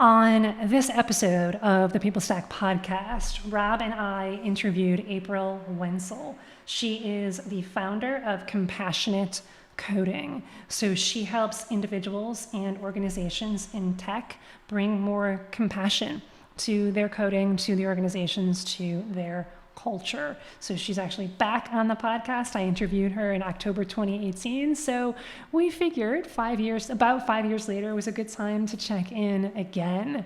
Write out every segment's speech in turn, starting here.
On this episode of the People Stack podcast, Rob and I interviewed April Wensel. She is the founder of Compassionate Coding. So she helps individuals and organizations in tech bring more compassion to their coding, to the organizations, to their culture. So she's actually back on the podcast. I interviewed her in October 2018. So we figured about 5 years later, was a good time to check in again.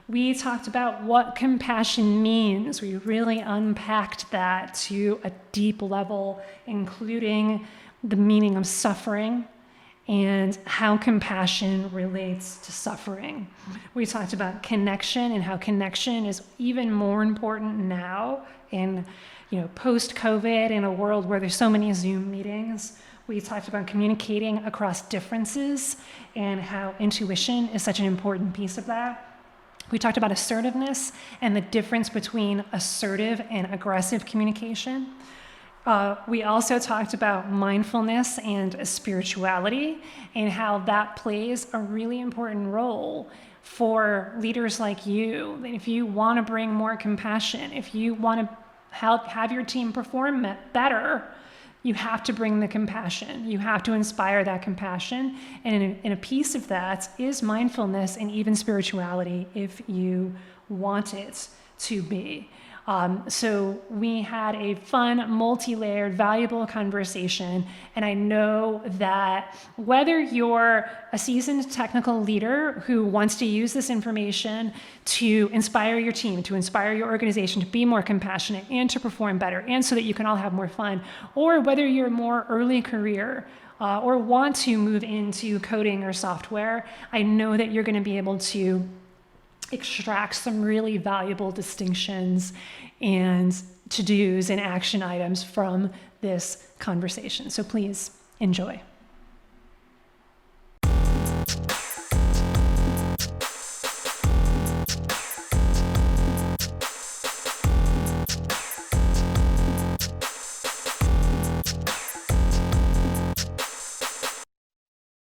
We talked about what compassion means. We really unpacked that to a deep level, including the meaning of suffering and how compassion relates to suffering. We talked about connection and how connection is even more important now in post-COVID, in a world where there's so many Zoom meetings. We talked about communicating across differences and how intuition is such an important piece of that. We talked about assertiveness and the difference between assertive and aggressive communication. We also talked about mindfulness and spirituality and how that plays a really important role for leaders like you. If you want to bring more compassion, if you want to have your team perform better, you have to bring the compassion. You have to inspire that compassion. And in a piece of that is mindfulness and even spirituality if you want it to be. So we had a fun, multi-layered, valuable conversation. And I know that whether you're a seasoned technical leader who wants to use this information to inspire your team, to inspire your organization to be more compassionate and to perform better, and so that you can all have more fun, or whether you're more early career or want to move into coding or software, I know that you're going to be able to extract some really valuable distinctions and to-dos and action items from this conversation. So please enjoy.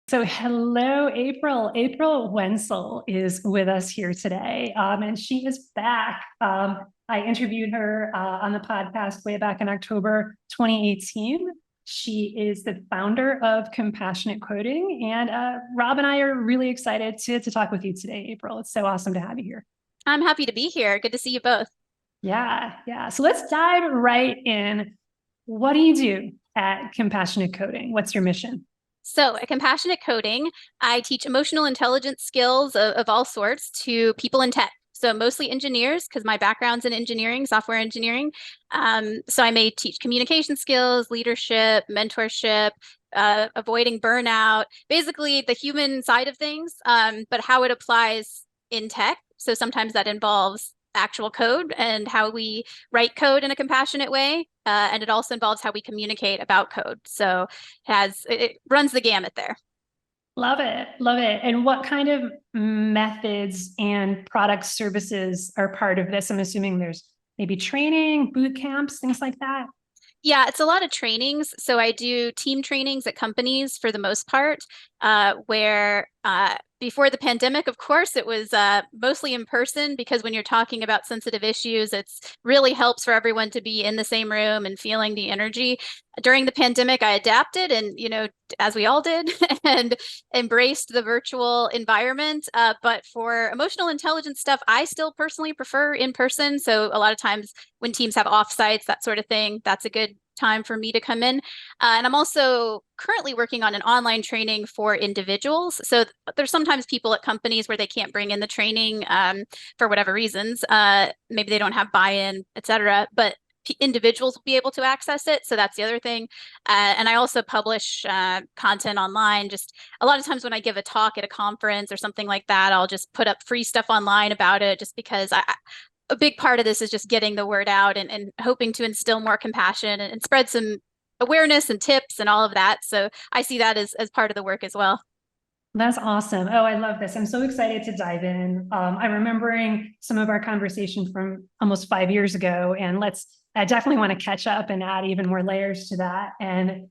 So hello, April. April Wensel is with us here today, and she is back. I interviewed her on the podcast way back in October 2018. She is the founder of Compassionate Coding, and Rob and I are really excited to talk with you today, April. It's so awesome to have you here. I'm happy to be here. Good to see you both. Yeah. So let's dive right in. What do you do at Compassionate Coding? What's your mission? So at Compassionate Coding, I teach emotional intelligence skills of all sorts to people in tech. So mostly engineers, because my background's in engineering, software engineering. So I may teach communication skills, leadership, mentorship, avoiding burnout, basically the human side of things, but how it applies in tech. So sometimes that involves actual code and how we write code in a compassionate way. And it also involves how we communicate about code. So it runs the gamut there. Love it. And what kind of methods and product services are part of this? I'm assuming there's maybe training, boot camps, things like that. Yeah, it's a lot of trainings. So I do team trainings at companies for the most part, where before the pandemic, of course, it was mostly in person, because when you're talking about sensitive issues, it's really helps for everyone to be in the same room and feeling the energy. During the pandemic, I adapted and, as we all did, and embraced the virtual environment. But for emotional intelligence stuff, I still personally prefer in person. So a lot of times when teams have offsites, that sort of thing, that's a good time for me to come in. And I'm also currently working on an online training for individuals. So there's sometimes people at companies where they can't bring in the training for whatever reasons. Maybe they don't have buy-in, et cetera, but individuals will be able to access it. So that's the other thing. And I also publish content online. Just a lot of times when I give a talk at a conference or something like that, I'll just put up free stuff online about it, just because a big part of this is just getting the word out and hoping to instill more compassion and spread some awareness and tips and all of that. So I see that as part of the work as well. That's awesome. Oh, I love this. I'm so excited to dive in. I'm remembering some of our conversation from almost 5 years ago, and I definitely want to catch up and add even more layers to that. And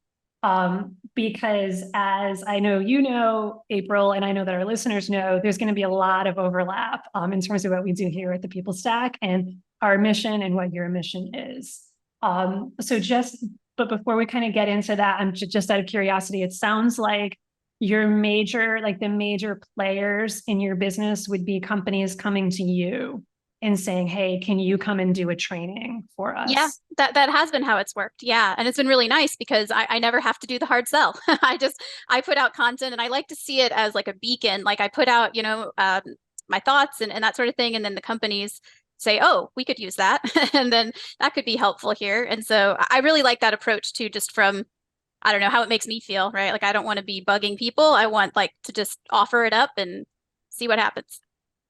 Because as I know you know, April, and I know that our listeners know, there's going to be a lot of overlap in terms of what we do here at the People Stack and our mission and what your mission is. But before we kind of get into that, I'm just out of curiosity, it sounds like the major players in your business would be companies coming to you and saying, hey, can you come and do a training for Yeah, us? that has been how it's worked. Yeah. And it's been really nice because I never have to do the hard sell. I put out content and I like to see it as like a beacon. Like I put out, my thoughts and that sort of thing. And then the companies say, oh, we could use that. And then that could be helpful here. And so I really like that approach too, just from, I don't know, how it makes me feel, right? Like I don't want to be bugging people. I want like to just offer it up and see what happens.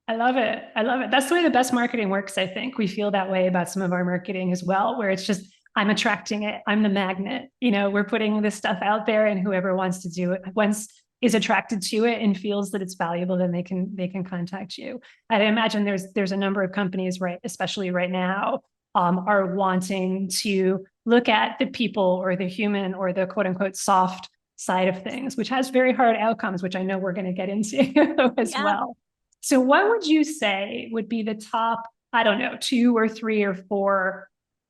I love it. I love it. That's the way the best marketing works, I think. We feel that way about some of our marketing as well, where it's just, I'm attracting it. I'm the magnet. We're putting this stuff out there and whoever wants to do it, once is attracted to it and feels that it's valuable, then they can contact you. I imagine there's a number of companies, right, especially right now, are wanting to look at the people or the human or the quote unquote soft side of things, which has very hard outcomes, which I know we're going to get into as Yeah. well. So what would you say would be the top, I don't know, 2 or 3 or 4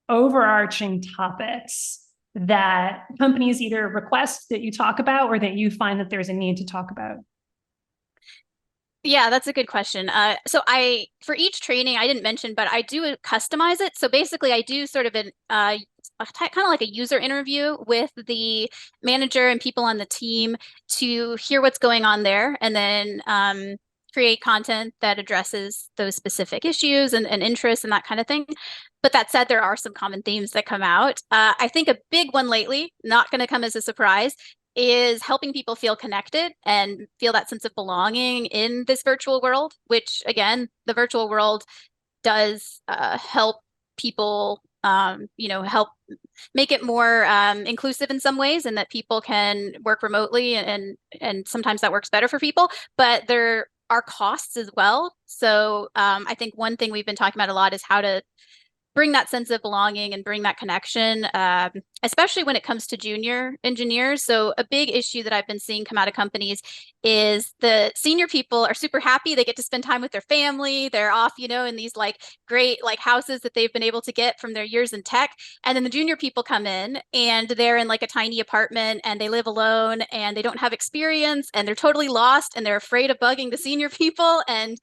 overarching topics that companies either request that you talk about or that you find that there's a need to talk about? Yeah, that's a good question. For each training, I didn't mention, but I do customize it. So basically, I do sort of kind of like a user interview with the manager and people on the team to hear what's going on there, and then create content that addresses those specific issues and interests and that kind of thing. But that said, there are some common themes that come out. I think a big one lately, not going to come as a surprise, is helping people feel connected and feel that sense of belonging in this virtual world, which again, the virtual world does help people, help make it more inclusive in some ways, and that people can work remotely, and sometimes that works better for people. But there are costs as well. So I think one thing we've been talking about a lot is how to bring that sense of belonging and bring that connection, especially when it comes to junior engineers. So a big issue that I've been seeing come out of companies is the senior people are super happy. They get to spend time with their family. They're off, in these like great like houses that they've been able to get from their years in tech. And then the junior people come in and they're in like a tiny apartment and they live alone and they don't have experience and they're totally lost and they're afraid of bugging the senior people and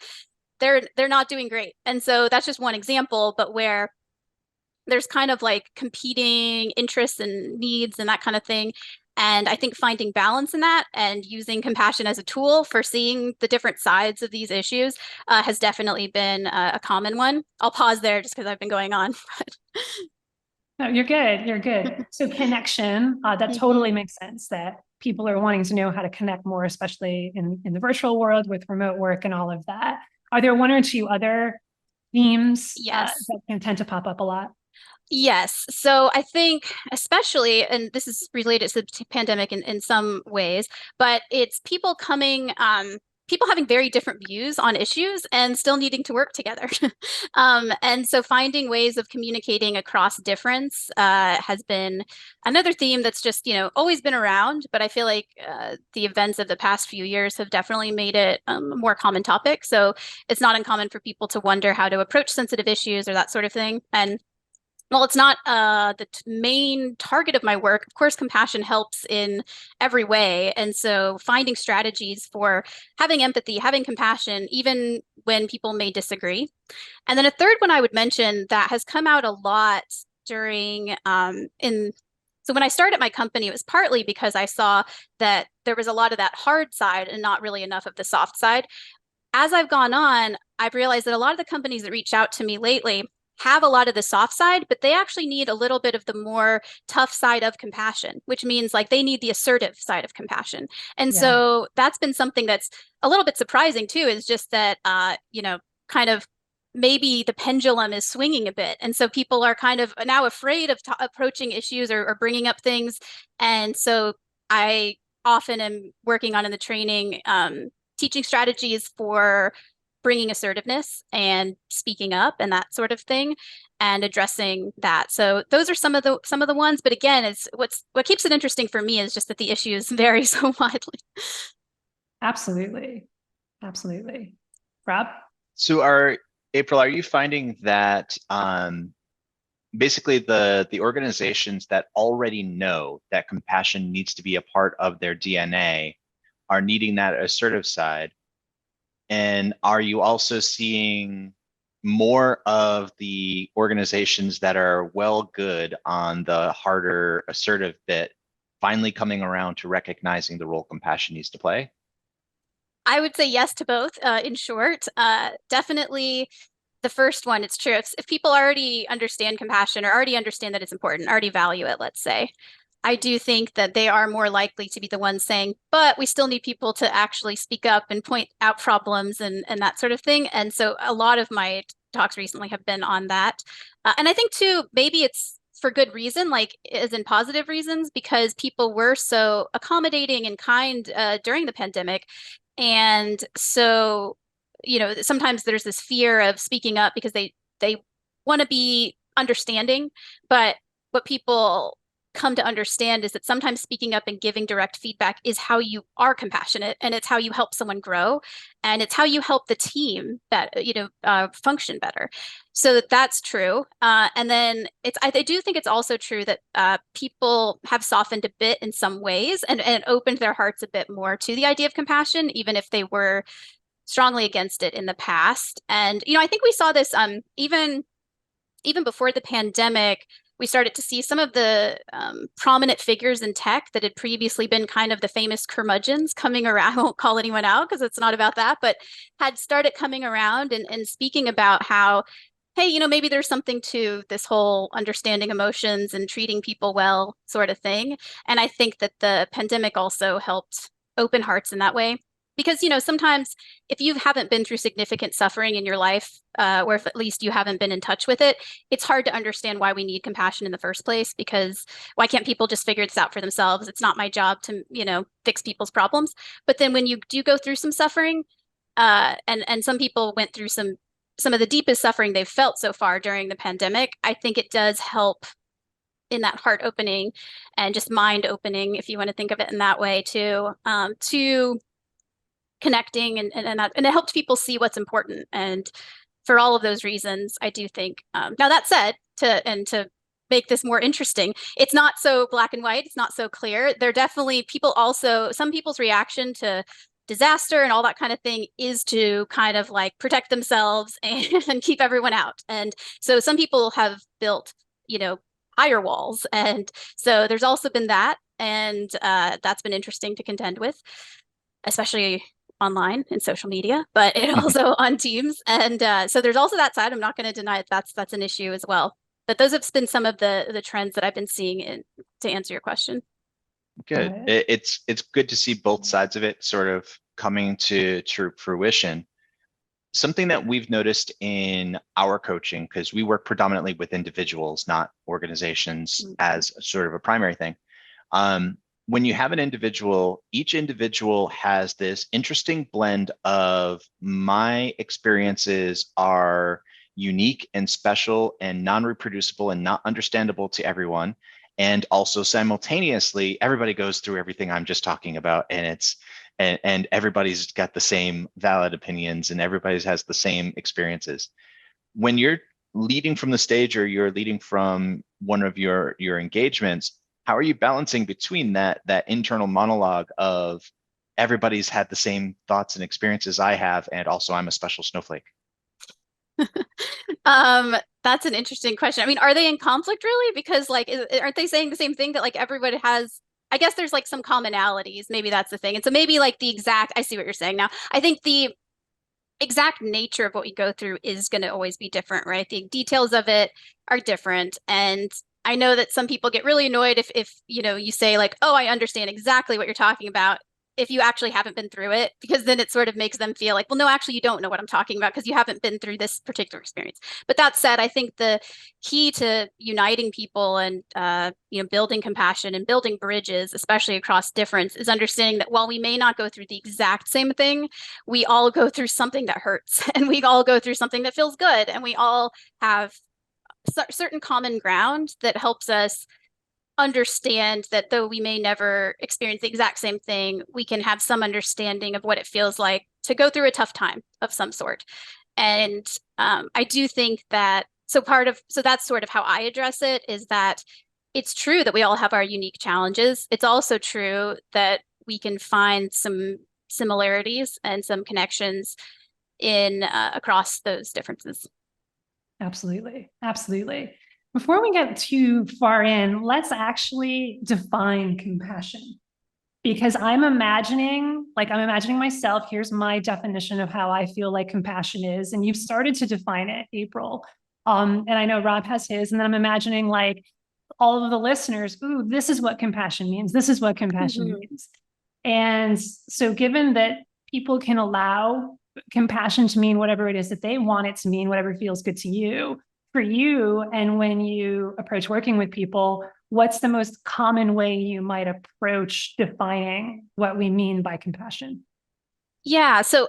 they're not doing great. And so that's just one example, but where there's kind of like competing interests and needs and that kind of thing. And I think finding balance in that and using compassion as a tool for seeing the different sides of these issues has definitely been a common one. I'll pause there just because I've been going on. No, you're good. You're good. So connection, that Mhm. totally makes sense that people are wanting to know how to connect more, especially in the virtual world with remote work and all of that. Are there 1 or 2 other themes Yes. that can tend to pop up a lot? Yes. So I think, especially, and this is related to the pandemic in some ways, but it's people having very different views on issues and still needing to work together. And so finding ways of communicating across difference has been another theme that's just, always been around, but I feel like the events of the past few years have definitely made it a more common topic. So it's not uncommon for people to wonder how to approach sensitive issues or that sort of thing. And well, it's not the main target of my work. Of course, compassion helps in every way. And so finding strategies for having empathy, having compassion, even when people may disagree. And then a third one I would mention that has come out a lot during so when I started my company, it was partly because I saw that there was a lot of that hard side and not really enough of the soft side. As I've gone on, I've realized that a lot of the companies that reach out to me lately have a lot of the soft side, but they actually need a little bit of the more tough side of compassion, which means like they need the assertive side of compassion. And Yeah. so that's been something that's a little bit surprising too, is just that, kind of maybe the pendulum is swinging a bit. And so people are kind of now afraid of approaching issues or bringing up things. And so I often am working on in the training, teaching strategies for bringing assertiveness and speaking up and that sort of thing and addressing that. So those are some of the ones. But again, it's what keeps it interesting for me is just that the issues vary so widely. Absolutely. Absolutely. Rob? So April, are you finding that basically the organizations that already know that compassion needs to be a part of their DNA are needing that assertive side? And are you also seeing more of the organizations that are well good on the harder assertive bit finally coming around to recognizing the role compassion needs to play? I would say yes to both. In short, definitely the first one. It's true. If people already understand compassion or already understand that it's important, already value it, let's say, I do think that they are more likely to be the ones saying, but we still need people to actually speak up and point out problems and that sort of thing. And so a lot of my talks recently have been on that. And I think too, maybe it's for good reason, like as in positive reasons, because people were so accommodating and kind during the pandemic. And so, sometimes there's this fear of speaking up because they want to be understanding, but what people come to understand is that sometimes speaking up and giving direct feedback is how you are compassionate, and it's how you help someone grow, and it's how you help the team that function better. So that's true. And then I do think it's also true that people have softened a bit in some ways and opened their hearts a bit more to the idea of compassion, even if they were strongly against it in the past. And I think we saw this even before the pandemic. We started to see some of the prominent figures in tech that had previously been kind of the famous curmudgeons coming around. I won't call anyone out because it's not about that, but had started coming around and speaking about how, hey, maybe there's something to this whole understanding emotions and treating people well sort of thing. And I think that the pandemic also helped open hearts in that way. Because, sometimes if you haven't been through significant suffering in your life, or if at least you haven't been in touch with it, it's hard to understand why we need compassion in the first place. Because why can't people just figure this out for themselves? It's not my job to, fix people's problems. But then when you do go through some suffering, and some people went through some of the deepest suffering they've felt so far during the pandemic, I think it does help in that heart opening and just mind opening, if you want to think of it in that way too, to connecting and it helped people see what's important. And for all of those reasons, I do think, now that said, to make this more interesting, it's not so black and white, it's not so clear. There are definitely some people's reaction to disaster and all that kind of thing is to kind of like protect themselves and keep everyone out. And so some people have built, higher walls. And so there's also been that. And that's been interesting to contend with, especially online and social media, but it also on Teams. And so there's also that side. I'm not going to deny that's an issue as well. But those have been some of the trends that I've been seeing to answer your question. Good. It's good to see both sides of it sort of coming to fruition. Something that we've noticed in our coaching, because we work predominantly with individuals, not organizations as sort of a primary thing. When you have an individual, each individual has this interesting blend of my experiences are unique and special and non-reproducible and not understandable to everyone. And also simultaneously, everybody goes through everything I'm just talking about, and everybody's got the same valid opinions and everybody has the same experiences. When you're leading from the stage or you're leading from one of your engagements, how are you balancing between that internal monologue of everybody's had the same thoughts and experiences I have, and also I'm a special snowflake? That's an interesting question. I mean, are they in conflict really? Because aren't they saying the same thing that like everybody has? I guess there's like some commonalities. Maybe that's the thing. And so maybe like I see what you're saying now. I think the exact nature of what we go through is going to always be different, right? The details of it are different. And I know that some people get really annoyed if you say like, oh, I understand exactly what you're talking about. if you actually haven't been through it, because then it sort of makes them feel like, well, no, actually, you don't know what I'm talking about because you haven't been through this particular experience. But that said, I think the key to uniting people and building compassion and building bridges, especially across difference, is understanding that while we may not go through the exact same thing, we all go through something that hurts, and we all go through something that feels good, and we all have certain common ground that helps us understand that though we may never experience the exact same thing, we can have some understanding of what it feels like to go through a tough time of some sort. And I do think that so that's sort of how I address it, is that it's true that we all have our unique challenges. It's also true that we can find some similarities and some connections in across those differences. Absolutely. Absolutely. Before we get too far in, let's actually define compassion. Because I'm imagining myself, here's my definition of how I feel like compassion is. And you've started to define it, April. And I know Rob has his, and then I'm imagining like all of the listeners, ooh, this is what compassion means. This is what compassion means. And so given that people can allow compassion to mean whatever it is that they want it to mean, whatever feels good to you, for you, and when you approach working with people, what's the most common way you might approach defining what we mean by compassion? Yeah, so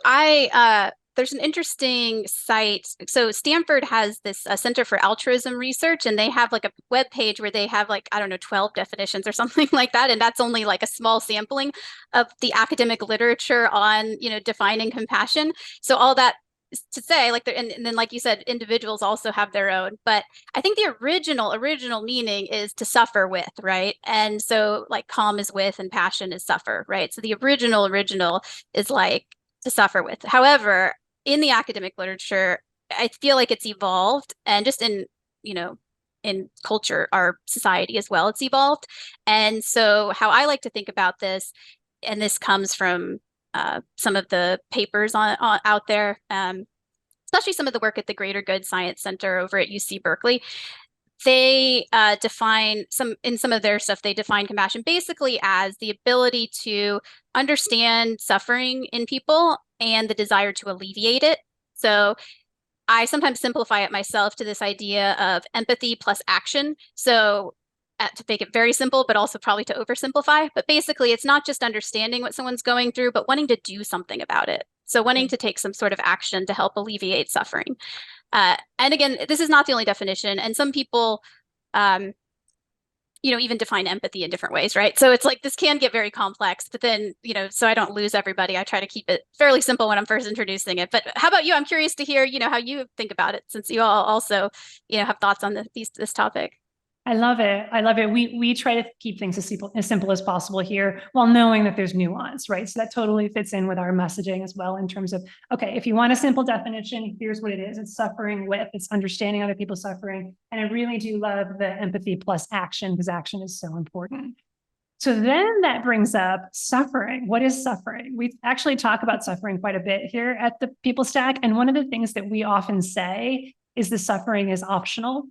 there's an interesting site. So Stanford has this Center for Altruism Research, and they have like a web page where they have like, I don't know, 12 definitions or something like that. And that's only like a small sampling of the academic literature on, defining compassion. So all that to say, like, and then like you said, individuals also have their own. But I think the original meaning is to suffer with, right? And so like calm is with and passion is suffer, right? So the original is like to suffer with. However, in the academic literature, I feel like it's evolved, and just in culture, our society as well, it's evolved. And so how I like to think about this, and this comes from some of the papers on out there, especially some of the work at the Greater Good Science Center over at UC Berkeley. They define in some of their stuff, they define compassion basically as the ability to understand suffering in people and the desire to alleviate it. So I sometimes simplify it myself to this idea of empathy plus action. So to make it very simple, but also probably to oversimplify. But basically, it's not just understanding what someone's going through, but wanting to do something about it. So wanting to take some sort of action to help alleviate suffering. And again, this is not the only definition. And some people, even define empathy in different ways, right? So it's like, this can get very complex, but then, so I don't lose everybody, I try to keep it fairly simple when I'm first introducing it. But how about you? I'm curious to hear, how you think about it, since you all also, have thoughts on this topic. I love it. I love it. We try to keep things as simple as possible here, while knowing that there's nuance, right? So that totally fits in with our messaging as well, in terms of, okay, if you want a simple definition, here's what it is. It's suffering with, it's understanding other people's suffering. And I really do love the empathy plus action, because action is so important. So then that brings up suffering. What is suffering? We actually talk about suffering quite a bit here at the People Stack. And one of the things that we often say is the suffering is optional.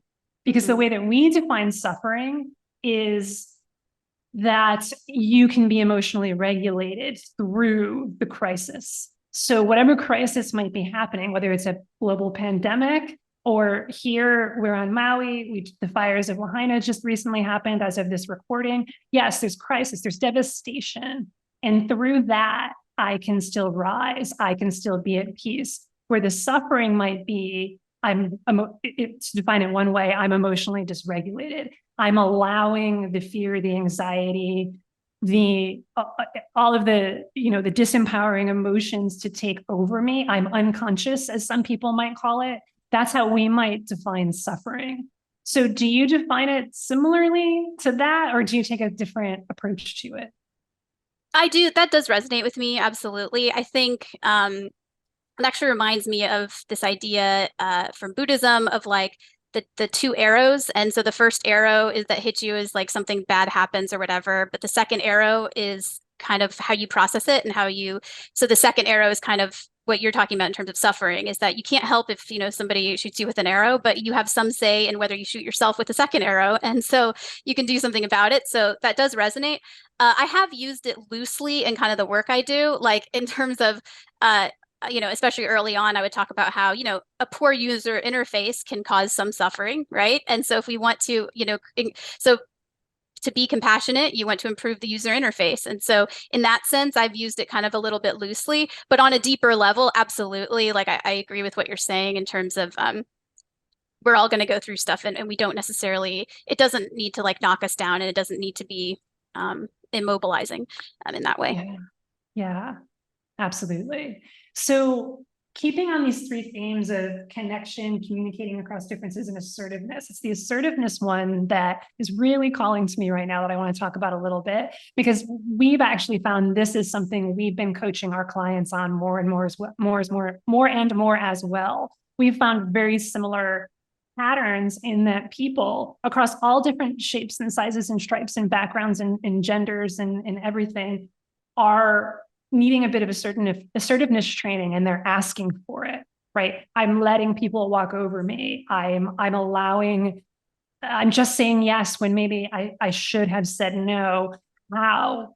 Because the way that we define suffering is that you can be emotionally regulated through the crisis. So whatever crisis might be happening, whether it's a global pandemic, or here we're on Maui, the fires of Lahaina just recently happened as of this recording. Yes, there's crisis, there's devastation. And through that, I can still rise. I can still be at peace. Where the suffering might be, to define it one way, I'm emotionally dysregulated. I'm allowing the fear, the anxiety, all of the, the disempowering emotions to take over me. I'm unconscious, as some people might call it. That's how we might define suffering. So do you define it similarly to that, or do you take a different approach to it? I do. That does resonate with me. Absolutely. I think, it actually reminds me of this idea from Buddhism of like the two arrows. And so the first arrow is that hits you is like something bad happens or whatever. But the second arrow is kind of how you process it and so the second arrow is kind of what you're talking about in terms of suffering, is that you can't help if, somebody shoots you with an arrow, but you have some say in whether you shoot yourself with a second arrow. And so you can do something about it. So that does resonate. I have used it loosely in kind of the work I do, like in terms of, especially early on, I would talk about how, a poor user interface can cause some suffering, right? And so if we want to, so to be compassionate, you want to improve the user interface. And so in that sense, I've used it kind of a little bit loosely, but on a deeper level, absolutely. Like I agree with what you're saying in terms of we're all going to go through stuff and we don't necessarily, it doesn't need to like knock us down, and it doesn't need to be immobilizing in that way. Yeah, absolutely. So keeping on these three themes of connection, communicating across differences, and assertiveness, it's the assertiveness one that is really calling to me right now that I want to talk about a little bit, because we've actually found this is something we've been coaching our clients on more and more as well. We've found very similar patterns in that people across all different shapes and sizes and stripes and backgrounds and genders and everything are needing a bit of assertiveness training, and they're asking for it, right? I'm letting people walk over me. I'm just saying yes when maybe I should have said no. How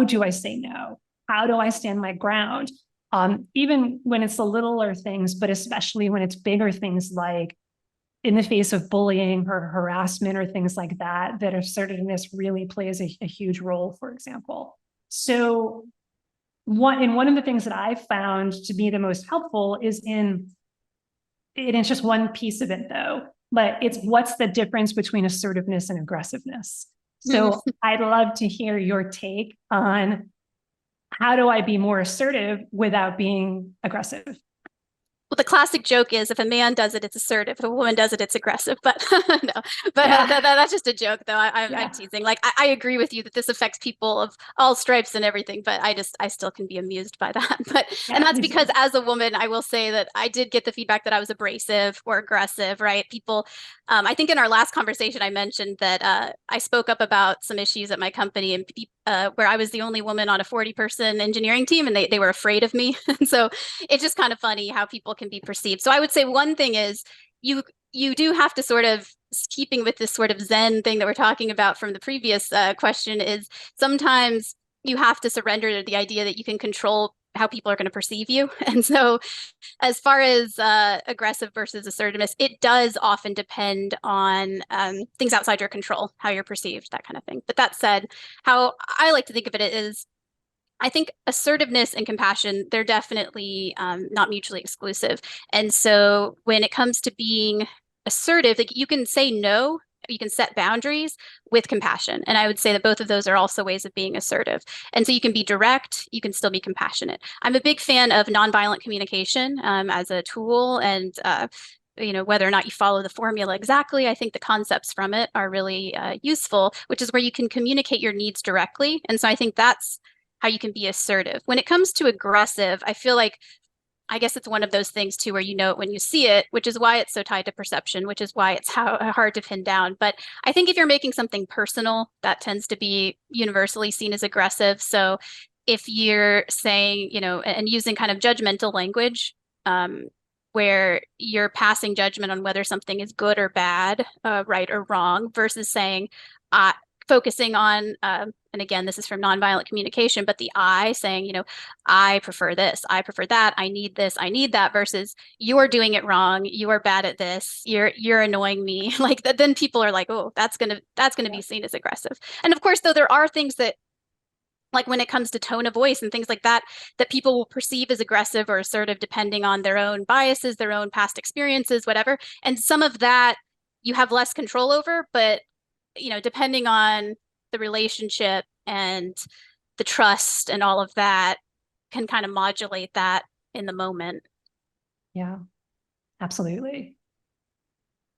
do I say no? How do I stand my ground? Even when it's the littler things, but especially when it's bigger things, like in the face of bullying or harassment or things like that, that assertiveness really plays a huge role, for example. So one of the things that I've found to be the most helpful is it's just one piece of it though, but it's what's the difference between assertiveness and aggressiveness. So I'd love to hear your take on how do I be more assertive without being aggressive? Well, the classic joke is if a man does it, it's assertive. If a woman does it, it's aggressive. But no, but that's just a joke, though. I'm teasing. Like I agree with you that this affects people of all stripes and everything. But I still can be amused by that. But and that's because as a woman, I will say that I did get the feedback that I was abrasive or aggressive. Right? People. I think in our last conversation, I mentioned that I spoke up about some issues at my company and where I was the only woman on a 40-person engineering team, and they were afraid of me. And so it's just kind of funny how people can be perceived. So I would say one thing is you do have to sort of, keeping with this sort of Zen thing that we're talking about from the previous question, is sometimes you have to surrender to the idea that you can control how people are going to perceive you. And so as far as aggressive versus assertiveness, it does often depend on things outside your control, how you're perceived, that kind of thing. But that said, how I like to think of it is, I think assertiveness and compassion, they're definitely not mutually exclusive. And so when it comes to being assertive, like you can say no, you can set boundaries with compassion. And I would say that both of those are also ways of being assertive. And so you can be direct, you can still be compassionate. I'm a big fan of nonviolent communication as a tool, and whether or not you follow the formula exactly, I think the concepts from it are really useful, which is where you can communicate your needs directly. And so I think that's how you can be assertive. When it comes to aggressive, I guess it's one of those things too, where you know it when you see it, which is why it's so tied to perception, which is why it's hard to pin down. But I think if you're making something personal, that tends to be universally seen as aggressive. So if you're saying, and using kind of judgmental language, where you're passing judgment on whether something is good or bad, right or wrong, versus saying, focusing on, and again, this is from nonviolent communication, but the I saying, I prefer this, I prefer that, I need this, I need that, versus you're doing it wrong, you are bad at this, you're annoying me. Like then people are like, oh, that's gonna be seen as aggressive. And of course, though, there are things that, like when it comes to tone of voice and things like that, that people will perceive as aggressive or assertive depending on their own biases, their own past experiences, whatever. And some of that you have less control over, but depending on the relationship and the trust and all of that, can kind of modulate that in the moment. Yeah, absolutely.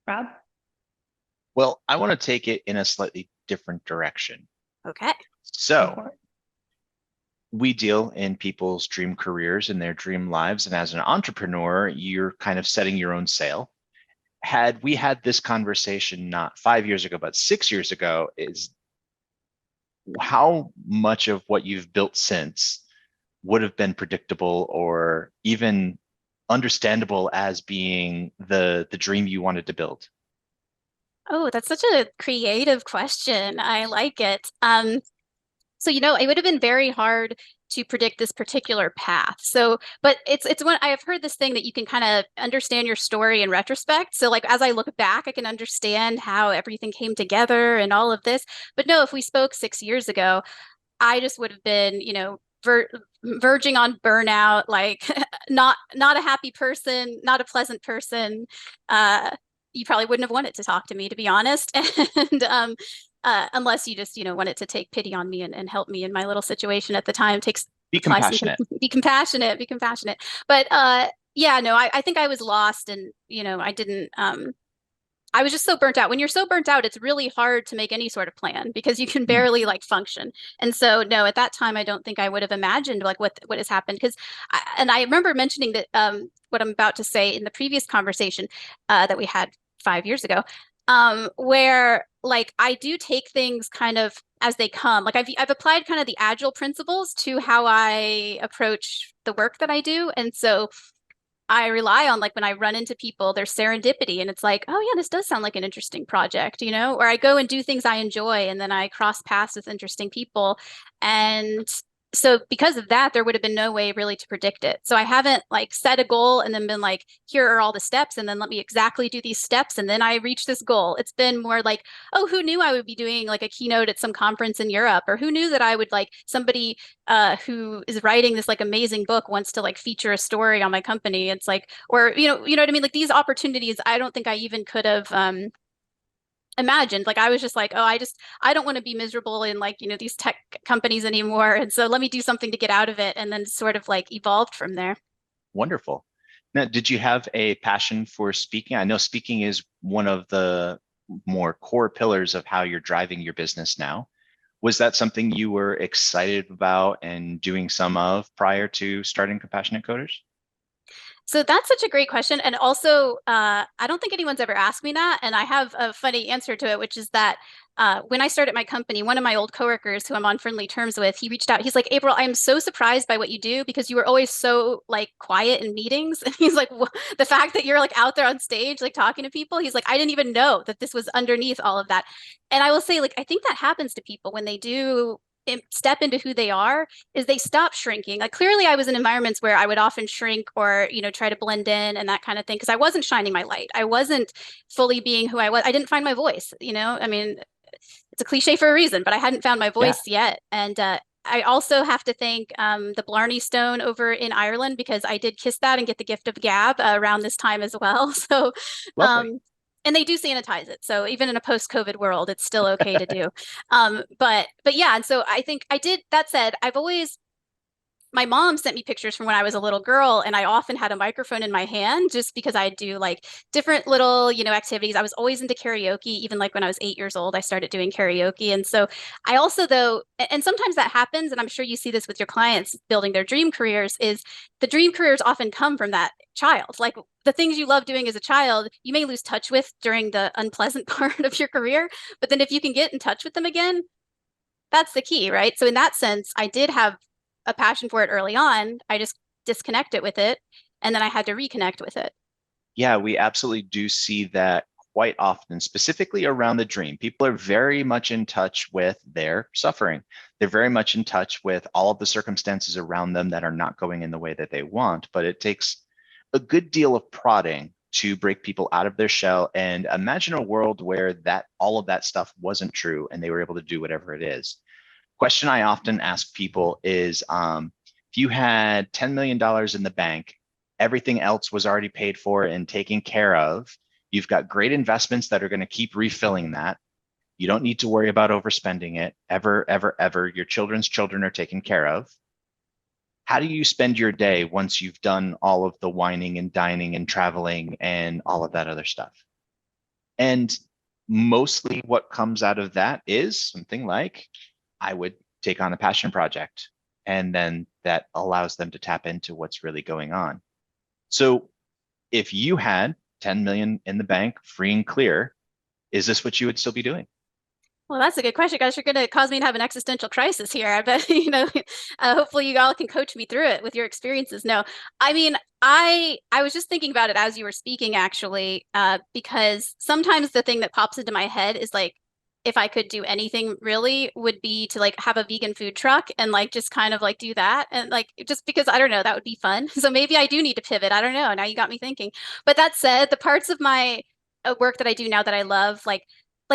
Rob? Well, I want to take it in a slightly different direction. Okay. So we deal in people's dream careers and their dream lives. And as an entrepreneur, you're kind of setting your own sail. Had we had this conversation not 5 years ago, but 6 years ago, is how much of what you've built since would have been predictable or even understandable as being the dream you wanted to build? Oh, that's such a creative question. I like it. So, it would have been very hard to predict this particular path. So, but it's one I have heard this thing that you can kind of understand your story in retrospect. So, like as I look back, I can understand how everything came together and all of this. But no, if we spoke 6 years ago, I just would have been, verging on burnout, like not a happy person, not a pleasant person. You probably wouldn't have wanted to talk to me, to be honest. And unless you just, wanted to take pity on me and help me in my little situation at the time. Takes Be apply some compassionate. be compassionate, be compassionate. But yeah, no, I think I was lost, and I didn't. I was just so burnt out. When you're so burnt out, it's really hard to make any sort of plan because you can Mm. barely like function. And so, no, at that time, I don't think I would have imagined like what has happened. Because, and I remember mentioning that what I'm about to say in the previous conversation that we had 5 years ago, where like I do take things kind of as they come. Like I've applied kind of the agile principles to how I approach the work that I do, and so I rely on, like when I run into people, there's serendipity, and it's like, oh yeah, this does sound like an interesting project, or I go and do things I enjoy and then I cross paths with interesting people. And so because of that, there would have been no way really to predict it. So I haven't like set a goal and then been like, here are all the steps, and then let me exactly do these steps and then I reach this goal. It's been more like, oh, who knew I would be doing like a keynote at some conference in Europe, or who knew that I would like somebody who is writing this like amazing book wants to like feature a story on my company. It's like, or you know what I mean? Like these opportunities, I don't think I even could have imagined. Like I was just like, oh, I don't want to be miserable in like, these tech companies anymore. And so let me do something to get out of it. And then sort of like evolved from there. Wonderful. Now, did you have a passion for speaking? I know speaking is one of the more core pillars of how you're driving your business now. Was that something you were excited about and doing some of prior to starting Compassionate Coders? So that's such a great question. And also, I don't think anyone's ever asked me that. And I have a funny answer to it, which is that when I started my company, one of my old coworkers who I'm on friendly terms with, he reached out. He's like, April, I'm so surprised by what you do because you were always so like quiet in meetings. And he's like, the fact that you're like out there on stage, like talking to people, he's like, I didn't even know that this was underneath all of that. And I will say, like, I think that happens to people when they do step into who they are, is they stop shrinking. Like clearly I was in environments where I would often shrink or, try to blend in and that kind of thing because I wasn't shining my light. I wasn't fully being who I was. I didn't find my voice, I mean, it's a cliche for a reason, but I hadn't found my Yeah, voice yet. And I also have to thank the Blarney Stone over in Ireland because I did kiss that and get the gift of gab around this time as well. So lovely. and they do sanitize it, so even in a post-COVID world it's still okay to do. But yeah, and so I think I did. That said, my mom sent me pictures from when I was a little girl, and I often had a microphone in my hand just because I do like different little, activities. I was always into karaoke, even like when I was 8 years old, I started doing karaoke. And so I also, though, and sometimes that happens, and I'm sure you see this with your clients building their dream careers, is the dream careers often come from that child. Like the things you love doing as a child, you may lose touch with during the unpleasant part of your career, but then if you can get in touch with them again, that's the key, right? So in that sense, I did have a passion for it early on. I just disconnected with it, and then I had to reconnect with it. Yeah, we absolutely do see that quite often, specifically around the dream. People are very much in touch with their suffering. They're very much in touch with all of the circumstances around them that are not going in the way that they want. But it takes a good deal of prodding to break people out of their shell and imagine a world where that all of that stuff wasn't true and they were able to do whatever it is. Question I often ask people is, if you had $10 million in the bank, everything else was already paid for and taken care of. You've got great investments that are going to keep refilling that. You don't need to worry about overspending it ever, ever, ever. Your children's children are taken care of. How do you spend your day once you've done all of the whining and dining and traveling and all of that other stuff? And mostly what comes out of that is something like, I would take on a passion project. And then that allows them to tap into what's really going on. So if you had 10 million in the bank, free and clear, is this what you would still be doing? Well, that's a good question, guys. You're going to cause me to have an existential crisis here. I bet, hopefully you all can coach me through it with your experiences. No, I mean, I was just thinking about it as you were speaking, actually, because sometimes the thing that pops into my head is like, if I could do anything really would be to like have a vegan food truck and like just kind of like do that. And like, just because I don't know, that would be fun. So maybe I do need to pivot. I don't know. Now you got me thinking. But that said, the parts of my work that I do now that I love, like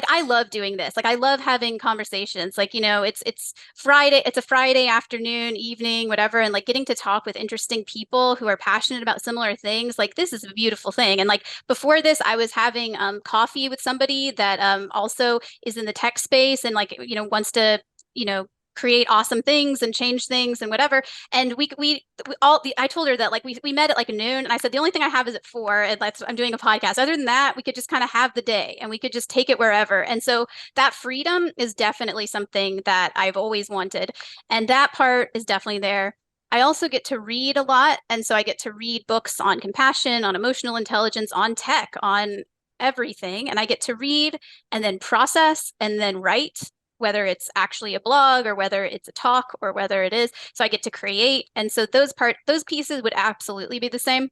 I love doing this. Like I love having conversations. Like, it's Friday, it's a Friday afternoon, evening, whatever, and like getting to talk with interesting people who are passionate about similar things. Like this is a beautiful thing. And like before this, I was having coffee with somebody that also is in the tech space and like, wants to, create awesome things and change things and whatever. And I told her that like we met at like noon, and I said the only thing I have is at 4, and I'm doing a podcast. Other than that, we could just kind of have the day and we could just take it wherever. And so that freedom is definitely something that I've always wanted, and that part is definitely there. I also get to read a lot, and so I get to read books on compassion, on emotional intelligence, on tech, on everything, and I get to read and then process and then write, whether it's actually a blog or whether it's a talk or whether it is. So I get to create. And so those pieces would absolutely be the same.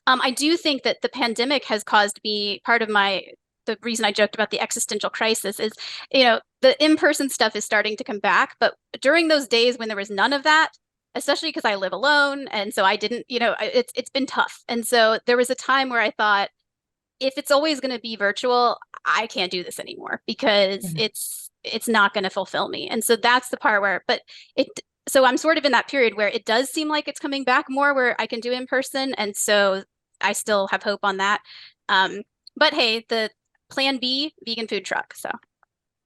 I do think that the pandemic has caused me, the reason I joked about the existential crisis is, the in-person stuff is starting to come back. But during those days when there was none of that, especially because I live alone, and so I didn't, it's been tough. And so there was a time where I thought, if it's always going to be virtual, I can't do this anymore because it's not going to fulfill me. And so that's the part where, so I'm sort of in that period where it does seem like it's coming back more where I can do in person. And so I still have hope on that. But hey, the plan B, vegan food truck. So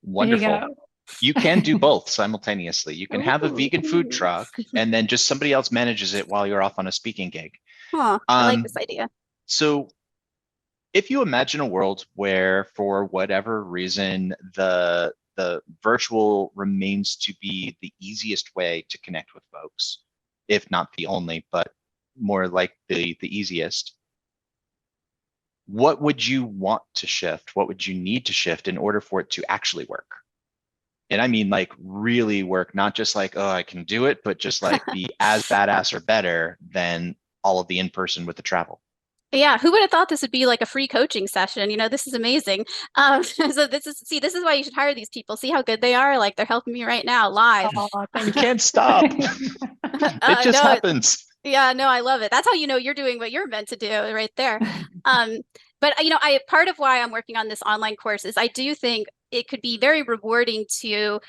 wonderful. You can do both simultaneously. You can have a vegan food truck and then just somebody else manages it while you're off on a speaking gig. I like this idea. So if you imagine a world where for whatever reason, the virtual remains to be the easiest way to connect with folks, if not the only, but more like the easiest, what would you want to shift? What would you need to shift in order for it to actually work? And I mean like really work, not just like, oh, I can do it, but just like be as badass or better than all of the in-person with the travel. Yeah, who would have thought this would be like a free coaching session? This is amazing. So this is why you should hire these people. See how good they are? Like they're helping me right now live. Oh, you can't stop. It just happens. Yeah, no, I love it. That's how you're doing what you're meant to do right there. But part of why I'm working on this online course is I do think it could be very rewarding to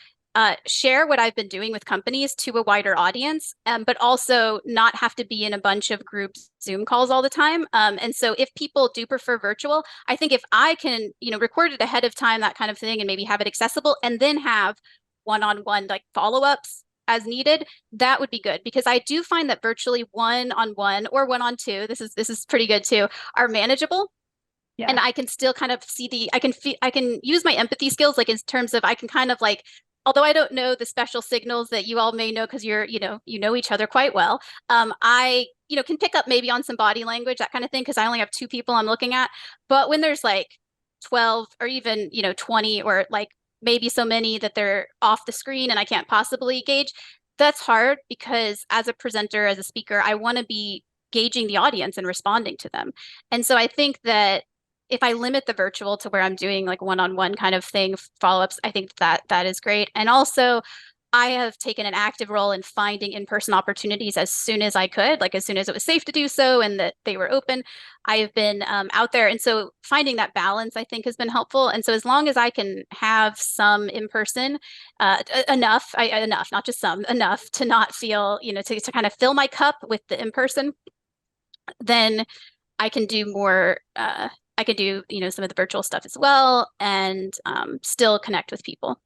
share what I've been doing with companies to a wider audience, but also not have to be in a bunch of group Zoom calls all the time. And so if people do prefer virtual, I think if I can, record it ahead of time, that kind of thing, and maybe have it accessible and then have one-on-one like follow-ups as needed, that would be good, because I do find that virtually one-on-one or one-on-two, this is pretty good too, are manageable. Yeah. And I can still kind of see I can use my empathy skills, like in terms of I can kind of like, although I don't know the special signals that you all may know because you know each other quite well, I can pick up maybe on some body language, that kind of thing, because I only have 2 people I'm looking at. But when there's like 12 or even 20 or like maybe so many that they're off the screen and I can't possibly gauge, that's hard, because as a presenter, as a speaker, I want to be gauging the audience and responding to them. And so I think that if I limit the virtual to where I'm doing like one-on-one kind of thing, follow-ups, I think that is great. And also, I have taken an active role in finding in-person opportunities as soon as I could, like as soon as it was safe to do so and that they were open. I have been out there. And so finding that balance, I think, has been helpful. And so as long as I can have some in-person, enough, not just some, enough to not feel, to kind of fill my cup with the in-person, then I can do more, I could do, some of the virtual stuff as well, and still connect with people.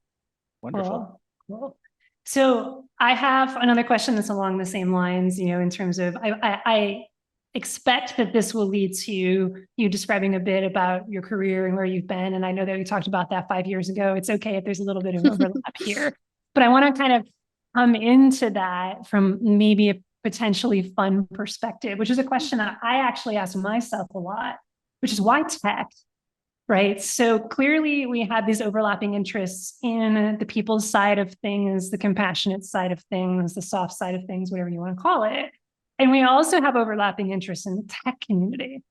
Wonderful. Cool. So I have another question that's along the same lines, in terms of, I expect that this will lead to you describing a bit about your career and where you've been. And I know that we talked about that 5 years ago. It's okay if there's a little bit of overlap here, but I want to kind of come into that from maybe a potentially fun perspective, which is a question that I actually ask myself a lot, which is why tech? right? So clearly we have these overlapping interests in the people's side of things, the compassionate side of things, the soft side of things, whatever you want to call it. And we also have overlapping interests in the tech community.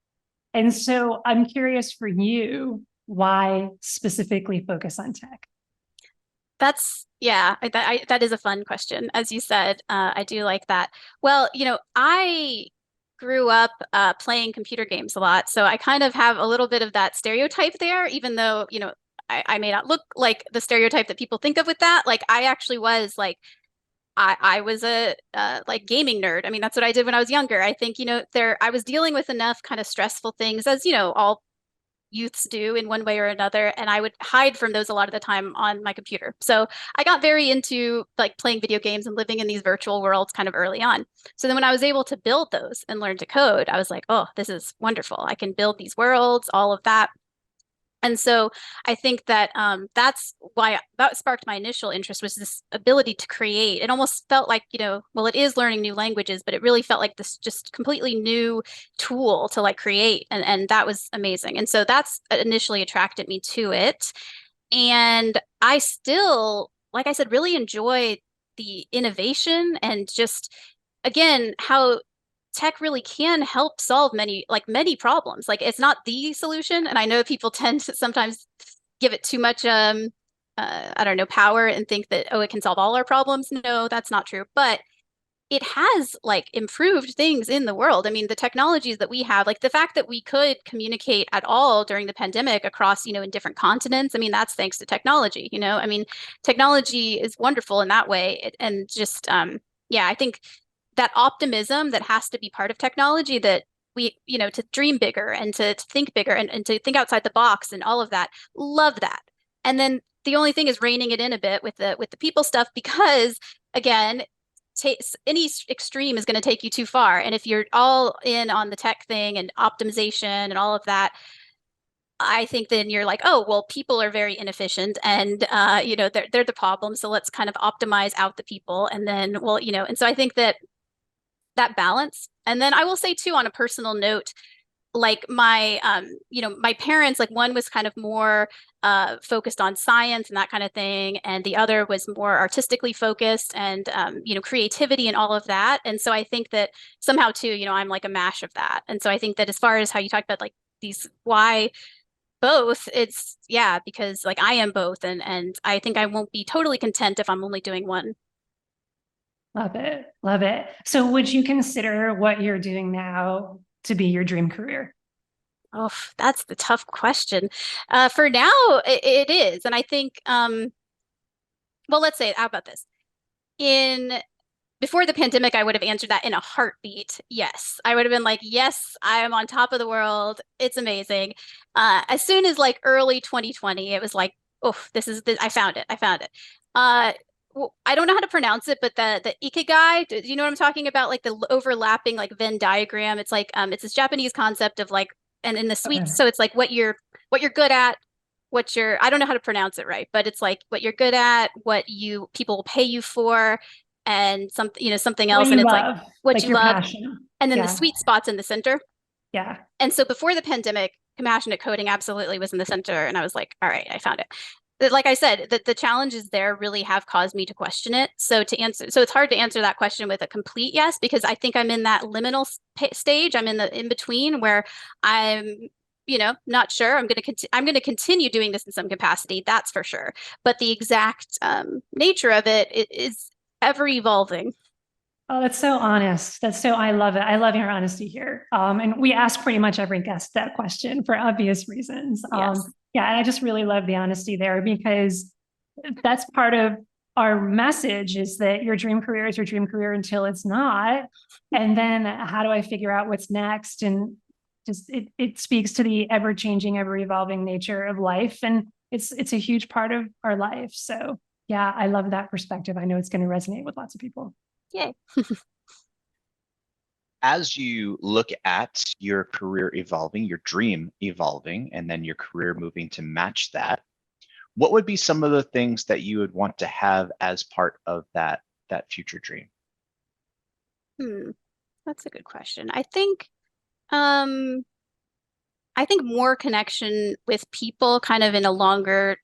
And so I'm curious for you, why specifically focus on tech? That's, yeah, that is a fun question. As you said, I do like that. Well, I grew up playing computer games a lot, so I kind of have a little bit of that stereotype there, even though, I may not look like the stereotype that people think of with that. Like, I actually was like, I was a like gaming nerd. I mean, that's what I did when I was younger. I think, I was dealing with enough kind of stressful things, as all youths do in one way or another, and I would hide from those a lot of the time on my computer. So I got very into like playing video games and living in these virtual worlds kind of early on. So then when I was able to build those and learn to code, I was like, oh, this is wonderful. I can build these worlds, all of that. And so I think that that's why that sparked my initial interest, was this ability to create. It almost felt like, well, it is learning new languages, but it really felt like this just completely new tool to like create. And that was amazing. And so that's initially attracted me to it. And I still, like I said, really enjoy the innovation and just, again, how tech really can help solve many problems. Like, it's not the solution, and I know people tend to sometimes give it too much I don't know, power, and think that, oh, it can solve all our problems. No, that's not true, but it has like improved things in the world. I mean, the technologies that we have, like the fact that we could communicate at all during the pandemic across, in different continents, I mean, that's thanks to technology. I mean, technology is wonderful in that way. And just yeah, I think that optimism that has to be part of technology, that we, to dream bigger and to think bigger, and to think outside the box and all of that. Love that. And then the only thing is reining it in a bit with the people stuff, because again, any extreme is going to take you too far. And if you're all in on the tech thing and optimization and all of that, I think then you're like, oh, well, people are very inefficient, and they're the problem. So let's kind of optimize out the people, and then, well, and so I think that balance. And then I will say too, on a personal note, like my parents, like one was kind of more focused on science and that kind of thing, and the other was more artistically focused, and creativity and all of that. And so I think that somehow too, I'm like a mash of that. And so I think that as far as how you talked about like these, why both, it's, yeah, because like I am both, and I think I won't be totally content if I'm only doing one. Love it. Love it. So would you consider what you're doing now to be your dream career? Oh, that's the tough question. For now, it is. And I think, well, let's say, how about this? In Before the pandemic, I would have answered that in a heartbeat. Yes. I would have been like, yes, I am on top of the world. It's amazing. As soon as like early 2020, it was like, oh, I found it. I found it. I don't know how to pronounce it, but the ikigai, do you know what I'm talking about? Like the overlapping like Venn diagram. It's like it's this Japanese concept of like, and in the Okay. suite, so it's like what you're good at, I don't know how to pronounce it right, but it's like what you're good at, what you people will pay you for, and something What else, and you it's like love, what like you your love, passion. and then the Yeah. sweet spots in the center. Yeah. And so before the pandemic, compassionate coding absolutely was in the center, and I was like, all right, I found it. Like I said, the challenges there really have caused me to question it. So it's hard to answer that question with a complete yes, because I think I'm in that liminal stage. I'm in the in between where I'm, not sure. I'm going to continue doing this in some capacity. That's for sure. But the exact nature of it is ever evolving. Oh, that's so honest. I love it. I love your honesty here. And we ask pretty much every guest that question for obvious reasons. Yes. Yeah, and I just really love the honesty there, because that's part of our message, is that your dream career is your dream career until it's not. And then how do I figure out what's next? And just it speaks to the ever changing, ever evolving nature of life. And it's a huge part of our life. So yeah, I love that perspective. I know it's going to resonate with lots of people. Yay. As you look at your career evolving, your dream evolving, and then your career moving to match that, what would be some of the things that you would want to have as part of that future dream? That's a good question. I think um I think more connection with people kind of in a longer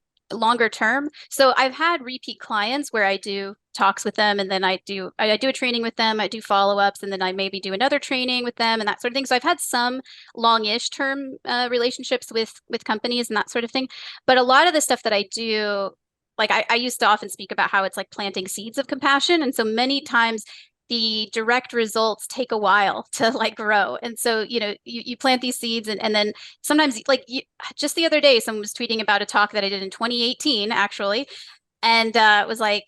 term. So I've had repeat clients where I do talks with them, and then I do a training with them, I do follow-ups, and then I maybe do another training with them and that sort of thing. So I've had some long-ish term relationships with companies and that sort of thing. But a lot of the stuff that I do, like I used to often speak about how it's like planting seeds of compassion. And so many times the direct results take a while to like grow. And so, you plant these seeds, and then sometimes like just the other day, someone was tweeting about a talk that I did in 2018, actually. And was like,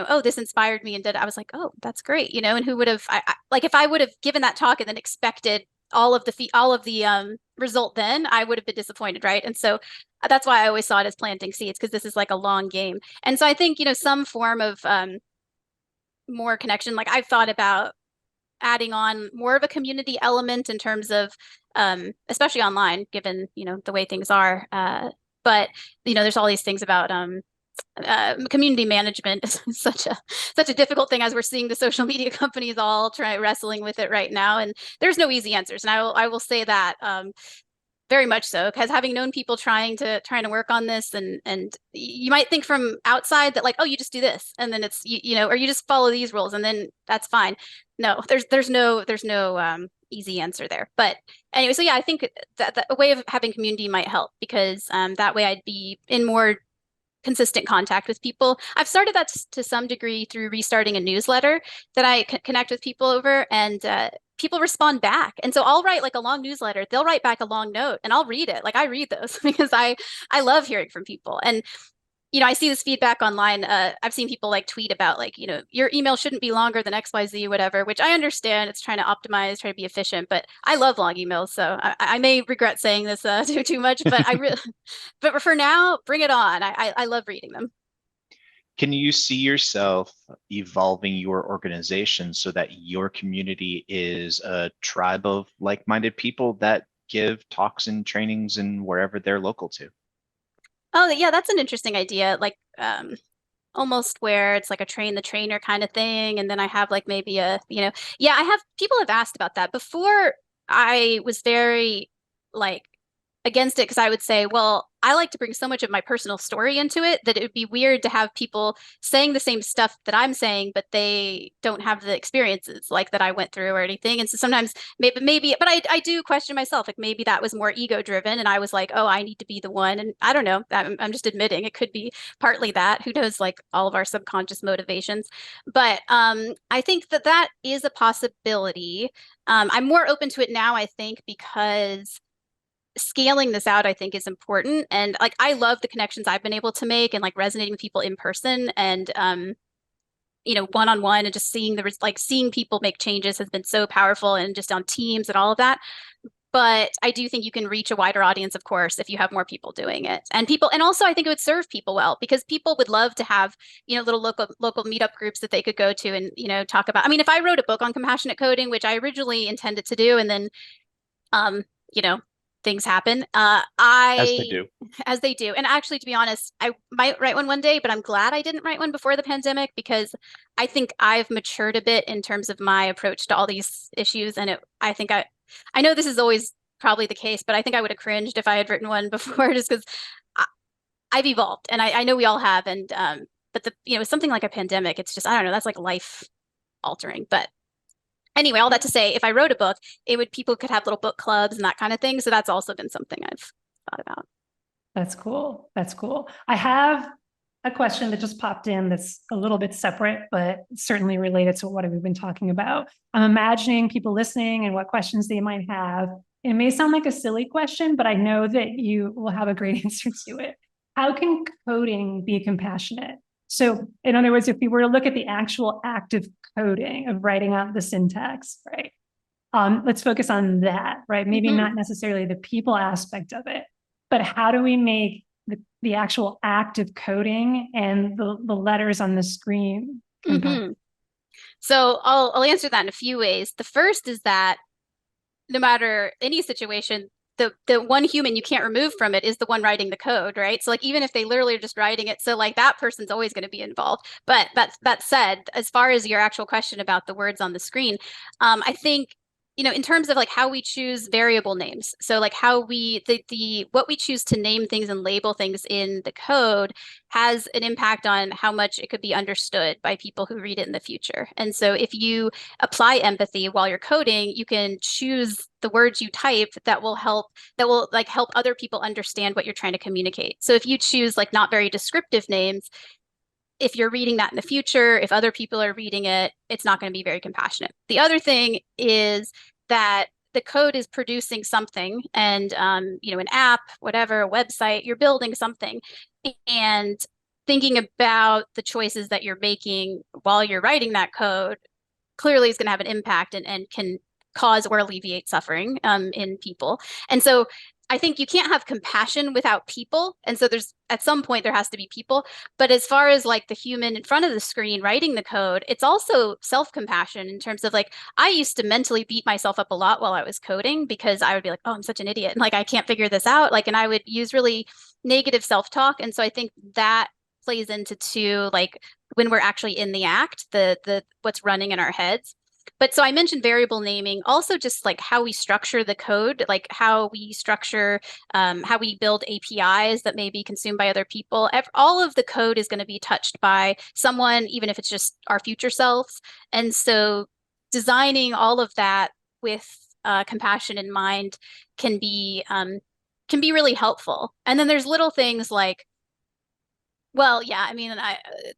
oh, this inspired me. And I was like, oh, that's great. And who would have, like, if I would have given that talk and then expected all of the result, then I would have been disappointed. Right. And so that's why I always saw it as planting seeds, because this is like a long game. And so I think, some form of more connection, like I've thought about adding on more of a community element in terms of especially online, given the way things are, but there's all these things about community management is such a difficult thing, as we're seeing the social media companies all try wrestling with it right now, and there's no easy answers. And I will say that very much so, because having known people trying to work on this, and you might think from outside that like, oh, you just do this, and then it's or you just follow these rules, and then that's fine. No, there's no easy answer there. But anyway, so yeah, I think that a way of having community might help, because that way I'd be in more consistent contact with people. I've started that to some degree through restarting a newsletter that I connect with people over, and people respond back. And so I'll write like a long newsletter, they'll write back a long note, and I'll read it. Like I read those because I love hearing from people. And I see this feedback online. I've seen people like tweet about like, your email shouldn't be longer than XYZ, whatever, which I understand. It's trying to optimize, try to be efficient, but I love long emails. So I may regret saying this too much, but but for now, bring it on. I love reading them. Can you see yourself evolving your organization so that your community is a tribe of like-minded people that give talks and trainings and wherever they're local to? Oh, yeah, that's an interesting idea. Like, almost where it's like a train the trainer kind of thing. And then I have like maybe yeah, people have asked about that before. I was very like against it, because I would say, well, I like to bring so much of my personal story into it that it would be weird to have people saying the same stuff that I'm saying, but they don't have the experiences like that I went through or anything. And so sometimes maybe, but I do question myself, like maybe that was more ego driven, and I was like, oh, I need to be the one. And I don't know, I'm just admitting it could be partly that. Who knows, like all of our subconscious motivations. But I think that is a possibility. I'm more open to it now, I think, because scaling this out, I think, is important. And like, I love the connections I've been able to make, and like resonating with people in person, and one-on-one, and just seeing seeing people make changes has been so powerful, and just on teams and all of that. But I do think you can reach a wider audience, of course, if you have more people doing it. And also I think it would serve people well, because people would love to have, little local meetup groups that they could go to and, talk about. I mean, if I wrote a book on compassionate coding, which I originally intended to do, and then, things happen. As they do. And actually, to be honest, I might write one day, but I'm glad I didn't write one before the pandemic, because I think I've matured a bit in terms of my approach to all these issues. And I know this is always probably the case, but I think I would have cringed if I had written one before, just because I've evolved, and I know we all have. And but something like a pandemic, it's just, I don't know, that's like life altering. But anyway, all that to say, if I wrote a book, people could have little book clubs and that kind of thing. So that's also been something I've thought about. That's cool. That's cool. I have a question that just popped in that's a little bit separate, but certainly related to what we've been talking about. I'm imagining people listening and what questions they might have. It may sound like a silly question, but I know that you will have a great answer to it. How can coding be compassionate? So in other words, if we were to look at the actual act of coding, of writing out the syntax, right? Let's focus on that, right? Maybe not necessarily the people aspect of it, but how do we make the actual act of coding and the letters on the screen compassionate? So I'll answer that in a few ways. The first is that no matter any situation, the one human you can't remove from it is the one writing the code, right? So like, even if they literally are just writing it, so like that person's always going to be involved. But that said, as far as your actual question about the words on the screen, I think in terms of like how we choose variable names. So like how we what we choose to name things and label things in the code has an impact on how much it could be understood by people who read it in the future. And so if you apply empathy while you're coding, you can choose the words you type that will help other people understand what you're trying to communicate. So if you choose like not very descriptive names, if you're reading that in the future, if other people are reading it, it's not going to be very compassionate. The other thing is that the code is producing something, and an app, whatever, a website, you're building something, and thinking about the choices that you're making while you're writing that code clearly is going to have an impact and can cause or alleviate suffering in people. And so I think you can't have compassion without people. And so there's at some point there has to be people. But as far as like the human in front of the screen writing the code, it's also self-compassion in terms of like I used to mentally beat myself up a lot while I was coding because I would be like, oh, I'm such an idiot. And like I can't figure this out. Like, and I would use really negative self-talk. And so I think that plays into too, like when we're actually in the act, the what's running in our heads. But so I mentioned variable naming, also just like how we structure the code, like how we structure, how we build APIs that may be consumed by other people. All of the code is going to be touched by someone, even if it's just our future selves. And so designing all of that with compassion in mind can be really helpful. And then there's little things like, well, yeah, I mean,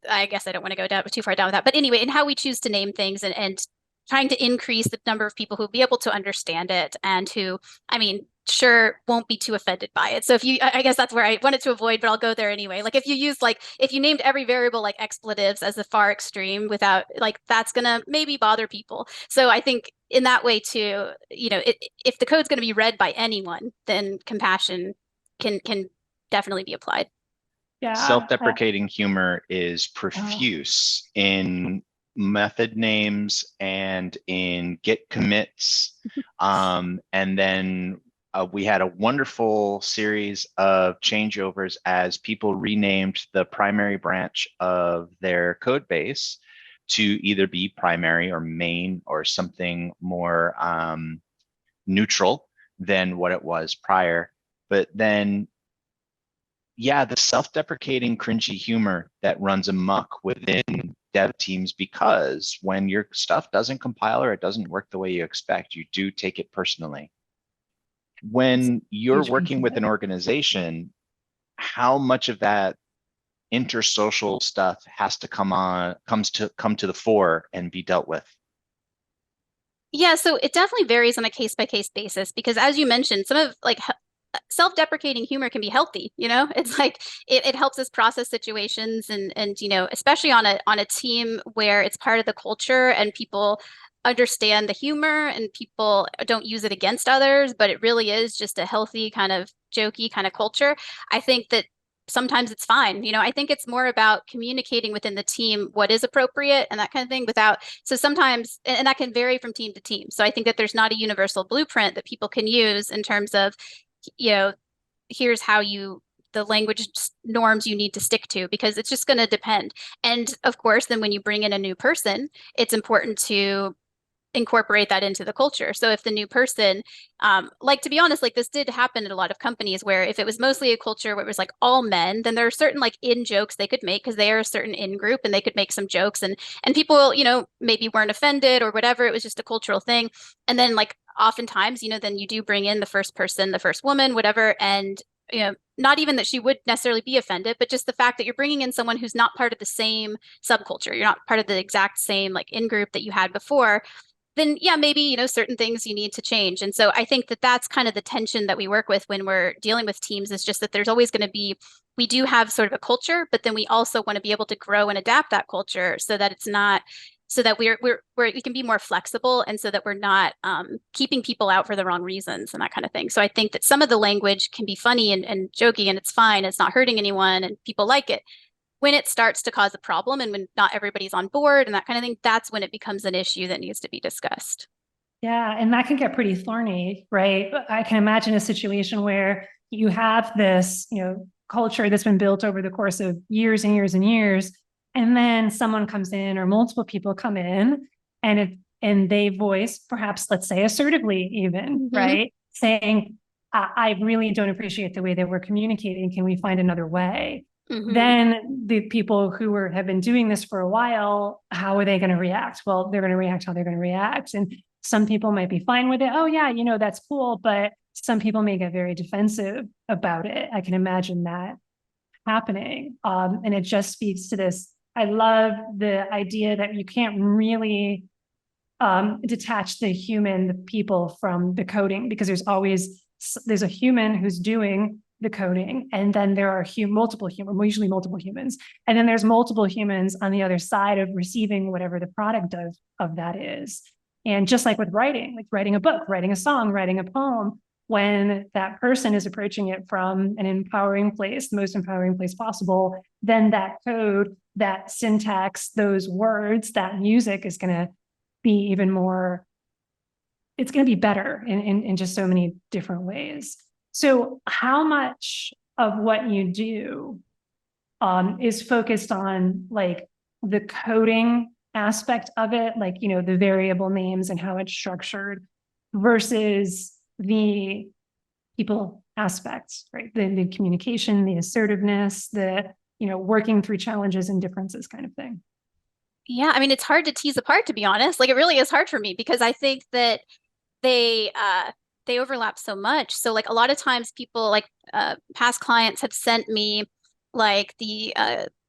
I guess I don't want to go down too far down with that. But anyway, and how we choose to name things and trying to increase the number of people who will be able to understand it and who, I mean, sure, won't be too offended by it. So if you, I guess that's where I wanted to avoid, but I'll go there anyway. Like if you use if you named every variable like expletives as the far extreme without like, that's going to maybe bother people. So I think in that way too, if the code's going to be read by anyone, then compassion can definitely be applied. Yeah. Self-deprecating humor is profuse in method names and in Git commits. And then we had a wonderful series of changeovers as people renamed the primary branch of their code base to either be primary or main or something more neutral than what it was prior. But then yeah, the self-deprecating cringy humor that runs amok within dev teams, because when your stuff doesn't compile or it doesn't work the way you expect, you do take it personally. When you're working with an organization, how much of that intersocial stuff has to come to the fore and be dealt with? Yeah, so it definitely varies on a case-by-case basis because as you mentioned, some of like self-deprecating humor can be healthy, it's like it helps us process situations and especially on a team where it's part of the culture and people understand the humor and people don't use it against others, but it really is just a healthy kind of jokey kind of culture. I think that sometimes it's fine. I think it's more about communicating within the team what is appropriate and that kind of thing so sometimes, and that can vary from team to team. So I think that there's not a universal blueprint that people can use in terms of here's how the language norms you need to stick to, because it's just going to depend. And of course, then when you bring in a new person, it's important to incorporate that into the culture. So if the new person, to be honest, like this did happen at a lot of companies where if it was mostly a culture where it was like all men, then there are certain like in jokes they could make because they are a certain in group and they could make some jokes and people, maybe weren't offended or whatever. It was just a cultural thing. And then like oftentimes, then you do bring in the first person, the first woman, whatever. And, not even that she would necessarily be offended, but just the fact that you're bringing in someone who's not part of the same subculture. You're not part of the exact same like in group that you had before. Then yeah, maybe, certain things you need to change. And so I think that that's kind of the tension that we work with when we're dealing with teams is just that there's always going to be, we do have sort of a culture, but then we also want to be able to grow and adapt that culture so that it's not, so that we can be more flexible and so that we're not keeping people out for the wrong reasons and that kind of thing. So I think that some of the language can be funny and jokey and it's fine. It's not hurting anyone and people like it. When it starts to cause a problem and when not everybody's on board and that kind of thing, that's when it becomes an issue that needs to be discussed. Yeah, and that can get pretty thorny, right? I can imagine a situation where you have this, culture that's been built over the course of years and years and years, and then someone comes in or multiple people come in and it and they voice, perhaps, let's say assertively even, right? Saying, I really don't appreciate the way that we're communicating. Can we find another way? Then the people who have been doing this for a while, how are they going to react? Well, they're going to react how they're going to react. And some people might be fine with it. Oh yeah, that's cool. But some people may get very defensive about it. I can imagine that happening. And it just speaks to this. I love the idea that you can't really detach the people from the coding, because there's a human who's doing the coding, and then there are usually multiple humans, and then there's multiple humans on the other side of receiving whatever the product of that is. And just like with writing, like writing a book, writing a song, writing a poem, when that person is approaching it from an empowering place, the most empowering place possible, then that code, that syntax, those words, that music is going to be even more, it's going to be better in just so many different ways. So how much of what you do is focused on like the coding aspect of it, like, the variable names and how it's structured, versus the people aspects, right? The communication, the assertiveness, the, working through challenges and differences kind of thing. Yeah, I mean, it's hard to tease apart, to be honest. Like, it really is hard for me because I think that they overlap so much. So like a lot of times people, like past clients have sent me like the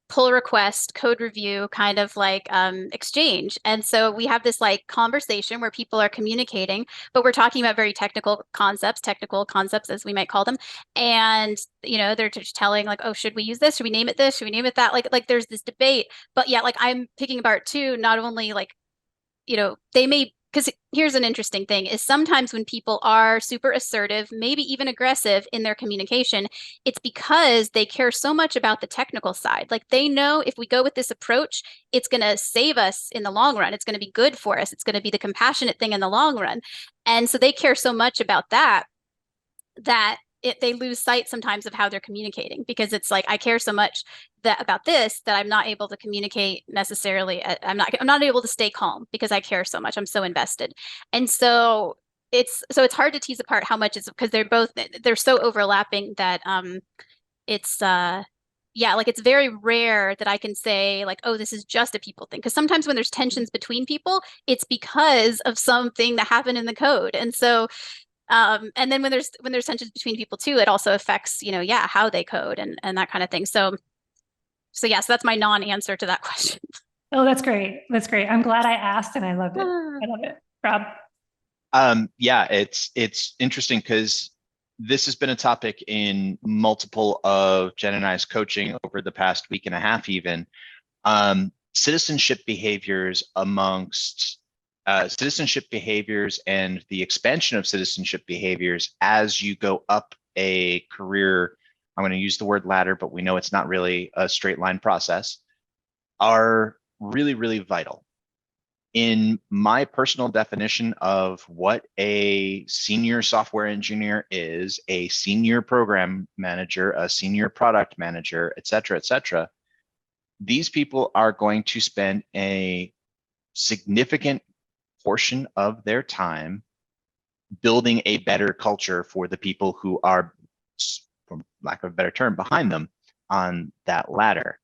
pull request code review kind of like exchange. And so we have this like conversation where people are communicating, but we're talking about very technical concepts as we might call them. And they're just telling like, oh, should we use this? Should we name it this? Should we name it that? Like there's this debate. But yeah, like I'm picking apart too, not only like, they may, because here's an interesting thing is sometimes when people are super assertive, maybe even aggressive in their communication, it's because they care so much about the technical side. Like they know if we go with this approach, it's going to save us in the long run. It's going to be good for us. It's going to be the compassionate thing in the long run. And so they care so much about that they lose sight sometimes of how they're communicating, because it's like, I care so much about this that I'm not able to communicate necessarily. I'm not able to stay calm because I care so much. I'm so invested. And so it's hard to tease apart how much it's because they're so overlapping that it's yeah, like it's very rare that I can say like, oh, this is just a people thing. Because sometimes when there's tensions between people, it's because of something that happened in the code. And so and then when there's tensions between people too, it also affects, how they code and that kind of thing. So yeah, so that's my non-answer to that question. Oh, that's great. That's great. I'm glad I asked and I love it. I love it. Rob? Yeah, it's interesting because this has been a topic in multiple of Jen and I's coaching over the past week and a half, even. Citizenship behaviors and the expansion of citizenship behaviors as you go up a career, I'm going to use the word ladder, but we know it's not really a straight line process, are really, really vital. In my personal definition of what a senior software engineer is, a senior program manager, a senior product manager, et cetera, these people are going to spend a significant portion of their time building a better culture for the people who are, for lack of a better term, behind them on that ladder.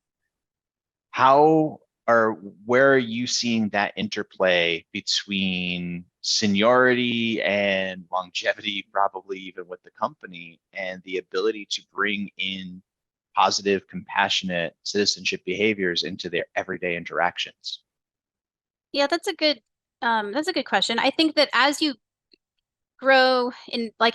Where are you seeing that interplay between seniority and longevity, probably even with the company, and the ability to bring in positive, compassionate citizenship behaviors into their everyday interactions? Yeah, that's a good question. I think that as you grow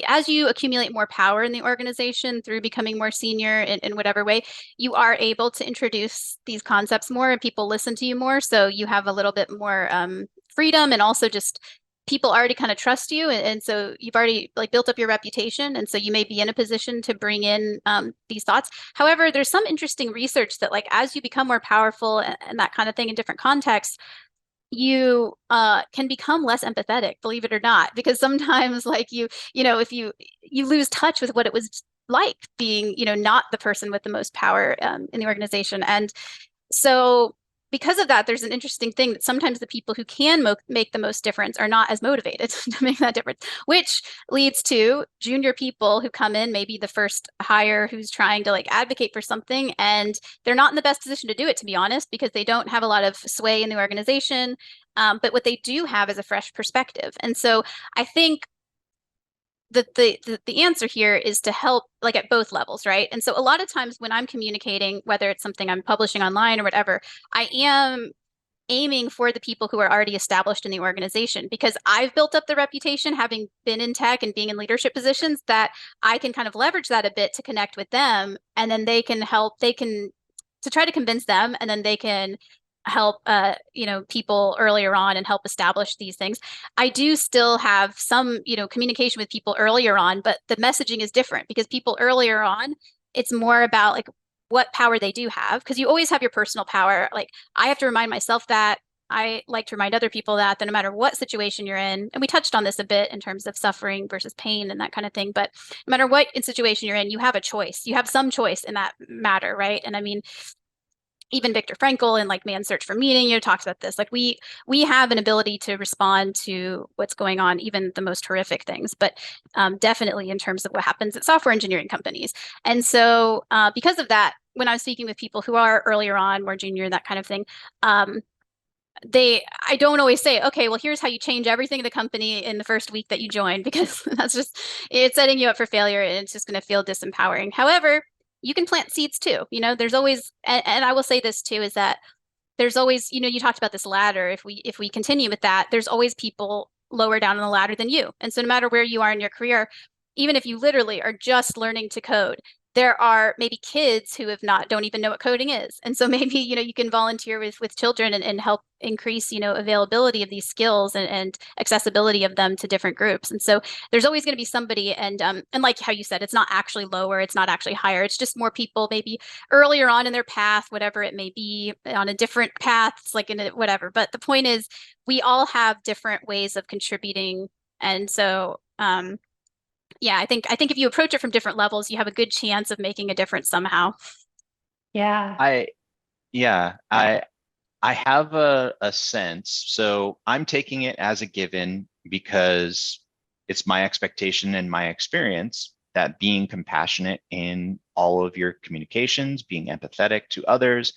as you accumulate more power in the organization through becoming more senior in whatever way, you are able to introduce these concepts more and people listen to you more. So you have a little bit more freedom, and also just people already kind of trust you. And so you've already like built up your reputation. And so you may be in a position to bring in these thoughts. However, there's some interesting research that like as you become more powerful and that kind of thing in different contexts, you can become less empathetic, believe it or not, because sometimes like if you lose touch with what it was like being, not the person with the most power in the organization. And so because of that, there's an interesting thing that sometimes the people who can make the most difference are not as motivated to make that difference, which leads to junior people who come in, maybe the first hire who's trying to like advocate for something, and they're not in the best position to do it, to be honest, because they don't have a lot of sway in the organization. But what they do have is a fresh perspective. And so I think the answer here is to help like at both levels, right? And so a lot of times when I'm communicating, whether it's something I'm publishing online or whatever, I am aiming for the people who are already established in the organization, because I've built up the reputation, having been in tech and being in leadership positions, that I can kind of leverage that a bit to connect with them, and then they can to try to convince them, and then they can help people earlier on and help establish these things. I do still have some communication with people earlier on, but the messaging is different, because people earlier on, it's more about like what power they do have, because you always have your personal power. Like I have to remind myself that. I like to remind other people that no matter what situation you're in, and we touched on this a bit in terms of suffering versus pain and that kind of thing, but no matter what situation you're in, you have a choice. You have some choice in that matter, right? And I mean, even Viktor Frankl in like Man's Search for Meaning, talks about this. Like we have an ability to respond to what's going on, even the most horrific things, but definitely in terms of what happens at software engineering companies. And so because of that, when I'm speaking with people who are earlier on, more junior, that kind of thing, I don't always say, okay, well, here's how you change everything in the company in the first week that you join, because it's setting you up for failure, and it's just going to feel disempowering. However, you can plant seeds too. There's always, and I will say this too, is that there's always, you talked about this ladder. If we continue with that, there's always people lower down on the ladder than you. And so no matter where you are in your career, even if you literally are just learning to code, there are maybe kids who don't even know what coding is. And so maybe, you can volunteer with children and help increase, availability of these skills and accessibility of them to different groups. And so there's always going to be somebody, and like how you said, it's not actually lower, it's not actually higher. It's just more people maybe earlier on in their path, whatever it may be, on a different path, it's like in whatever. But the point is, we all have different ways of contributing. And so, yeah, I think if you approach it from different levels, you have a good chance of making a difference somehow. Yeah. I have a sense. So I'm taking it as a given, because it's my expectation and my experience that being compassionate in all of your communications, being empathetic to others,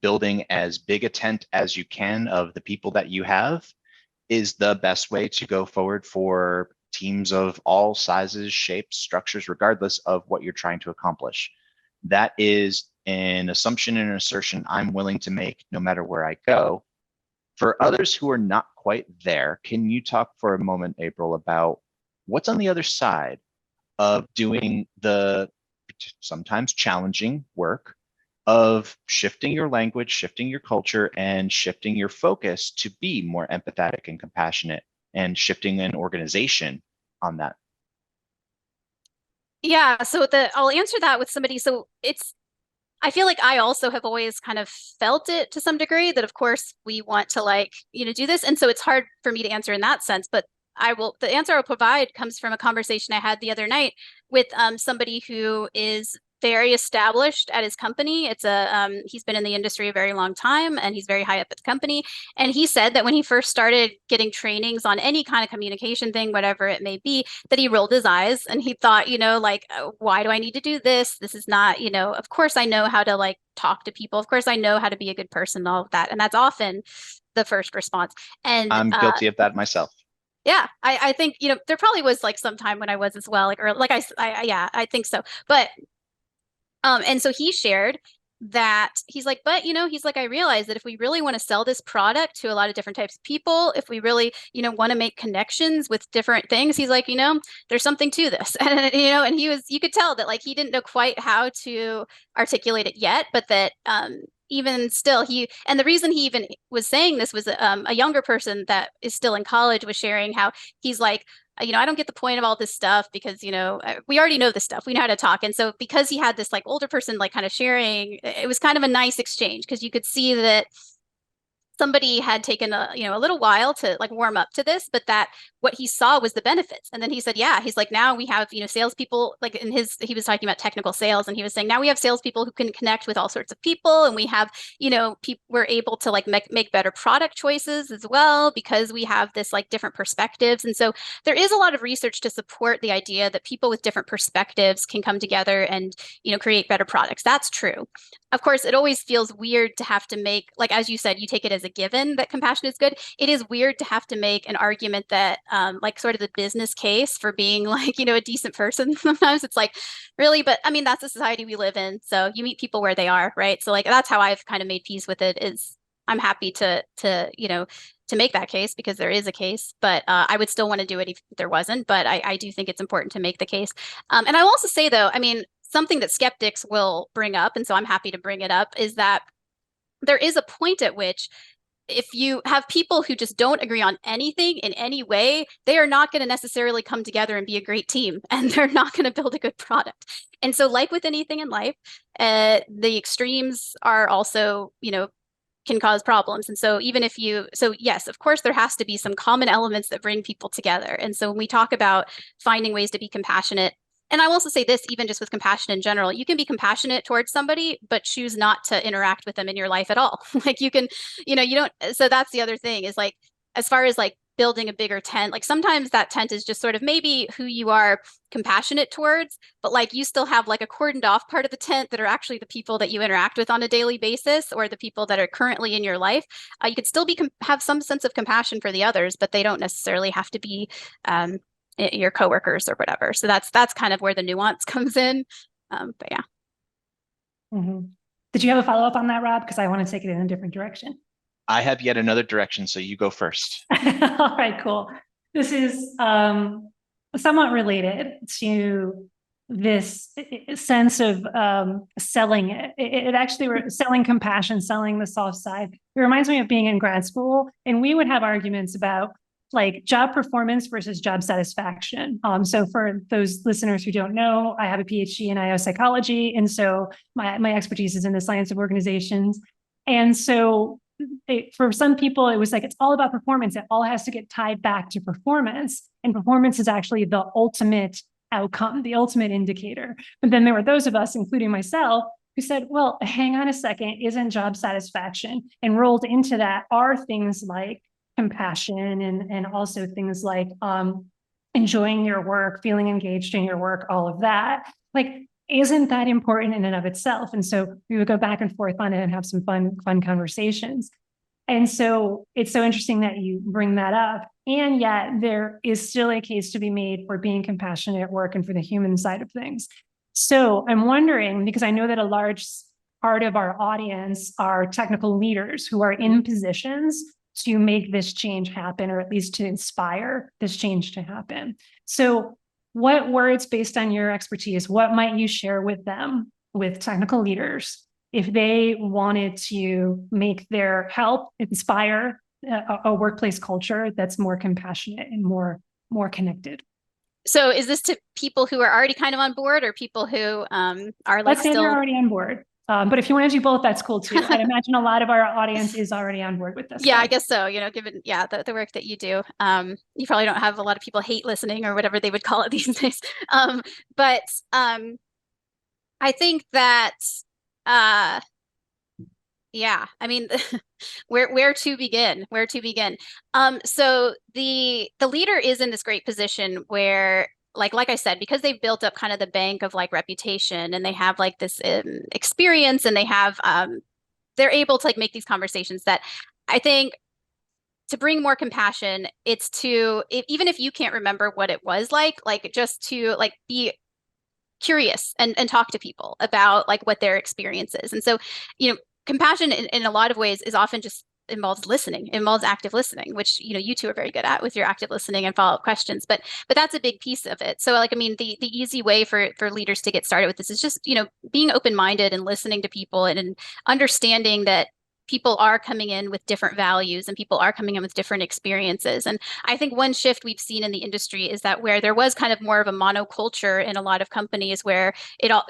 building as big a tent as you can of the people that you have, is the best way to go forward for teams of all sizes, shapes, structures, regardless of what you're trying to accomplish. That is an assumption and an assertion I'm willing to make no matter where I go. For others who are not quite there, can you talk for a moment, April, about what's on the other side of doing the sometimes challenging work of shifting your language, shifting your culture, and shifting your focus to be more empathetic and compassionate, and shifting an organization on that? Yeah, so I'll answer that with somebody. So I feel like I also have always kind of felt it to some degree, that of course we want to do this. And so it's hard for me to answer in that sense, but the answer I'll provide comes from a conversation I had the other night with somebody who is very established at his company. He's been in the industry a very long time, and he's very high up at the company. And he said that when he first started getting trainings on any kind of communication thing, whatever it may be, that he rolled his eyes and he thought, why do I need to do this? This is not, of course I know how to talk to people. Of course I know how to be a good person, all of that. And that's often the first response. And I'm guilty of that myself. Yeah, I think, there probably was some time when I was as well, I think so. But and so he shared that he's like, but he's like, I realize that if we really want to sell this product to a lot of different types of people, if we really, want to make connections with different things, he's like, there's something to this. And and you could tell that he didn't know quite how to articulate it yet, but that even still, and the reason he even was saying this was a younger person that is still in college was sharing how he's like, I don't get the point of all this stuff, because, we already know this stuff. We know how to talk. And so because he had this older person kind of sharing, it was kind of a nice exchange, because you could see that somebody had taken a little while to like warm up to this, but that what he saw was the benefits. And then he said, yeah, he's like, now we have, salespeople, like he was talking about technical sales, and he was saying, now we have salespeople who can connect with all sorts of people. And we have, we're able to like make better product choices as well, because we have this like different perspectives. And so there is a lot of research to support the idea that people with different perspectives can come together and, create better products. That's true. Of course, it always feels weird to have to make, like, as you said, you take it as a given that compassion is good. It is weird to have to make an argument that, like, sort of the business case for being like, a decent person. Sometimes it's like, really, but I mean, that's the society we live in. So you meet people where they are, right? So like, that's how I've kind of made peace with it. Is I'm happy to make that case, because there is a case, but I would still want to do it if there wasn't. But I do think it's important to make the case. And I will also say, though, I mean, something that skeptics will bring up, and so I'm happy to bring it up, is that there is a point at which if you have people who just don't agree on anything in any way, they are not going to necessarily come together and be a great team, and they're not going to build a good product. And so, like with anything in life, the extremes are also, can cause problems. And so yes, of course, there has to be some common elements that bring people together. And so when we talk about finding ways to be compassionate, and I will also say this, even just with compassion in general, you can be compassionate towards somebody, but choose not to interact with them in your life at all. Like you can, you don't, so that's the other thing, is like, as far as like building a bigger tent, like sometimes that tent is just sort of maybe who you are compassionate towards, but like you still have like a cordoned off part of the tent that are actually the people that you interact with on a daily basis, or the people that are currently in your life. You could still have some sense of compassion for the others, but they don't necessarily have to be, your coworkers or whatever. So that's kind of where the nuance comes in. But yeah. Mm-hmm. Did you have a follow-up on that, Rob? Because I want to take it in a different direction. I have yet another direction, so you go first. All right, cool. This is somewhat related to this sense of selling it. It actually, selling compassion, selling the soft side. It reminds me of being in grad school, and we would have arguments about like job performance versus job satisfaction. So for those listeners who don't know, I have a PhD in IO psychology. And so my expertise is in the science of organizations. And so for some people, it was like, it's all about performance. It all has to get tied back to performance. And performance is actually the ultimate outcome, the ultimate indicator. But then there were those of us, including myself, who said, well, hang on a second, isn't job satisfaction? And rolled into that are things like compassion and also things like enjoying your work, feeling engaged in your work, all of that. Like, isn't that important in and of itself? And so we would go back and forth on it and have some fun conversations. And so it's so interesting that you bring that up. And yet there is still a case to be made for being compassionate at work and for the human side of things. So I'm wondering, because I know that a large part of our audience are technical leaders who are in positions to make this change happen, or at least to inspire this change to happen. So what words, based on your expertise, what might you share with them, with technical leaders, if they wanted to make their help inspire a workplace culture that's more compassionate and more connected? So is this to people who are already kind of on board, or people who are like Let's say still they're already on board? But if you want to do both, that's cool too. I'd imagine a lot of our audience is already on board with this. Yeah, I guess so. Given the work that you do, you probably don't have a lot of people hate listening or whatever they would call it these days. But I think that yeah, I mean, where to begin? Where to begin? So the leader is in this great position where, like I said, because they've built up kind of the bank of like reputation, and they have like this experience, and they have they're able to like make these conversations that I think, to bring more compassion, it's to, even if you can't remember what it was like just to like be curious and talk to people about like what their experience is. And so, compassion in a lot of ways is often just involves listening, involves active listening, which, you two are very good at with your active listening and follow-up questions, but that's a big piece of it. So like, I mean, the easy way for leaders to get started with this is just, being open-minded and listening to people and understanding that people are coming in with different values and people are coming in with different experiences. And I think one shift we've seen in the industry is that where there was kind of more of a monoculture in a lot of companies where it all,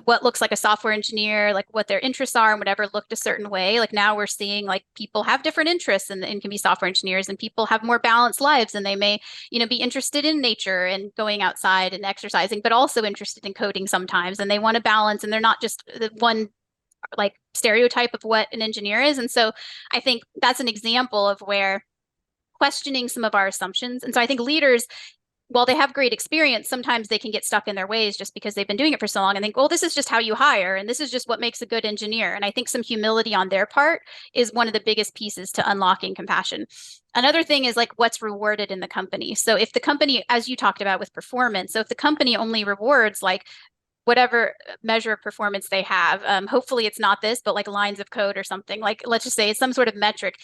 what looks like a software engineer, like what their interests are and whatever looked a certain way. Like now we're seeing like people have different interests and can be software engineers, and people have more balanced lives, and they may, be interested in nature and going outside and exercising, but also interested in coding sometimes. And they want to balance, and they're not just the one like stereotype of what an engineer is. And so I think that's an example of where questioning some of our assumptions. And so I think leaders, while they have great experience, sometimes they can get stuck in their ways just because they've been doing it for so long and think, well, this is just how you hire, and this is just what makes a good engineer. And I think some humility on their part is one of the biggest pieces to unlocking compassion. Another thing is like what's rewarded in the company. So if the company, as you talked about with performance, so if the company only rewards like whatever measure of performance they have, hopefully it's not this, but like lines of code or something, like let's just say it's some sort of metric.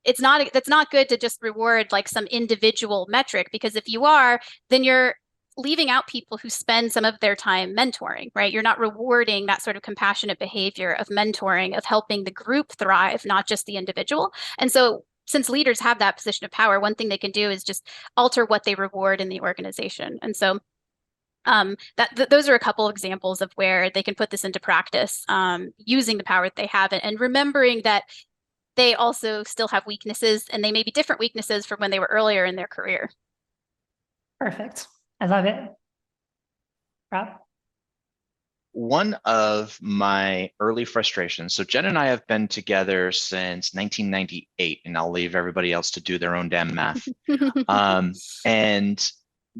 That's not good to just reward like some individual metric, because if you are, then you're leaving out people who spend some of their time mentoring, right? You're not rewarding that sort of compassionate behavior of mentoring, of helping the group thrive, not just the individual. And so since leaders have that position of power, one thing they can do is just alter what they reward in the organization. And so those are a couple of examples of where they can put this into practice, using the power that they have, and remembering that they also still have weaknesses, and they may be different weaknesses from when they were earlier in their career. Perfect. I love it. Rob? One of my early frustrations, so Jen and I have been together since 1998, and I'll leave everybody else to do their own damn math. And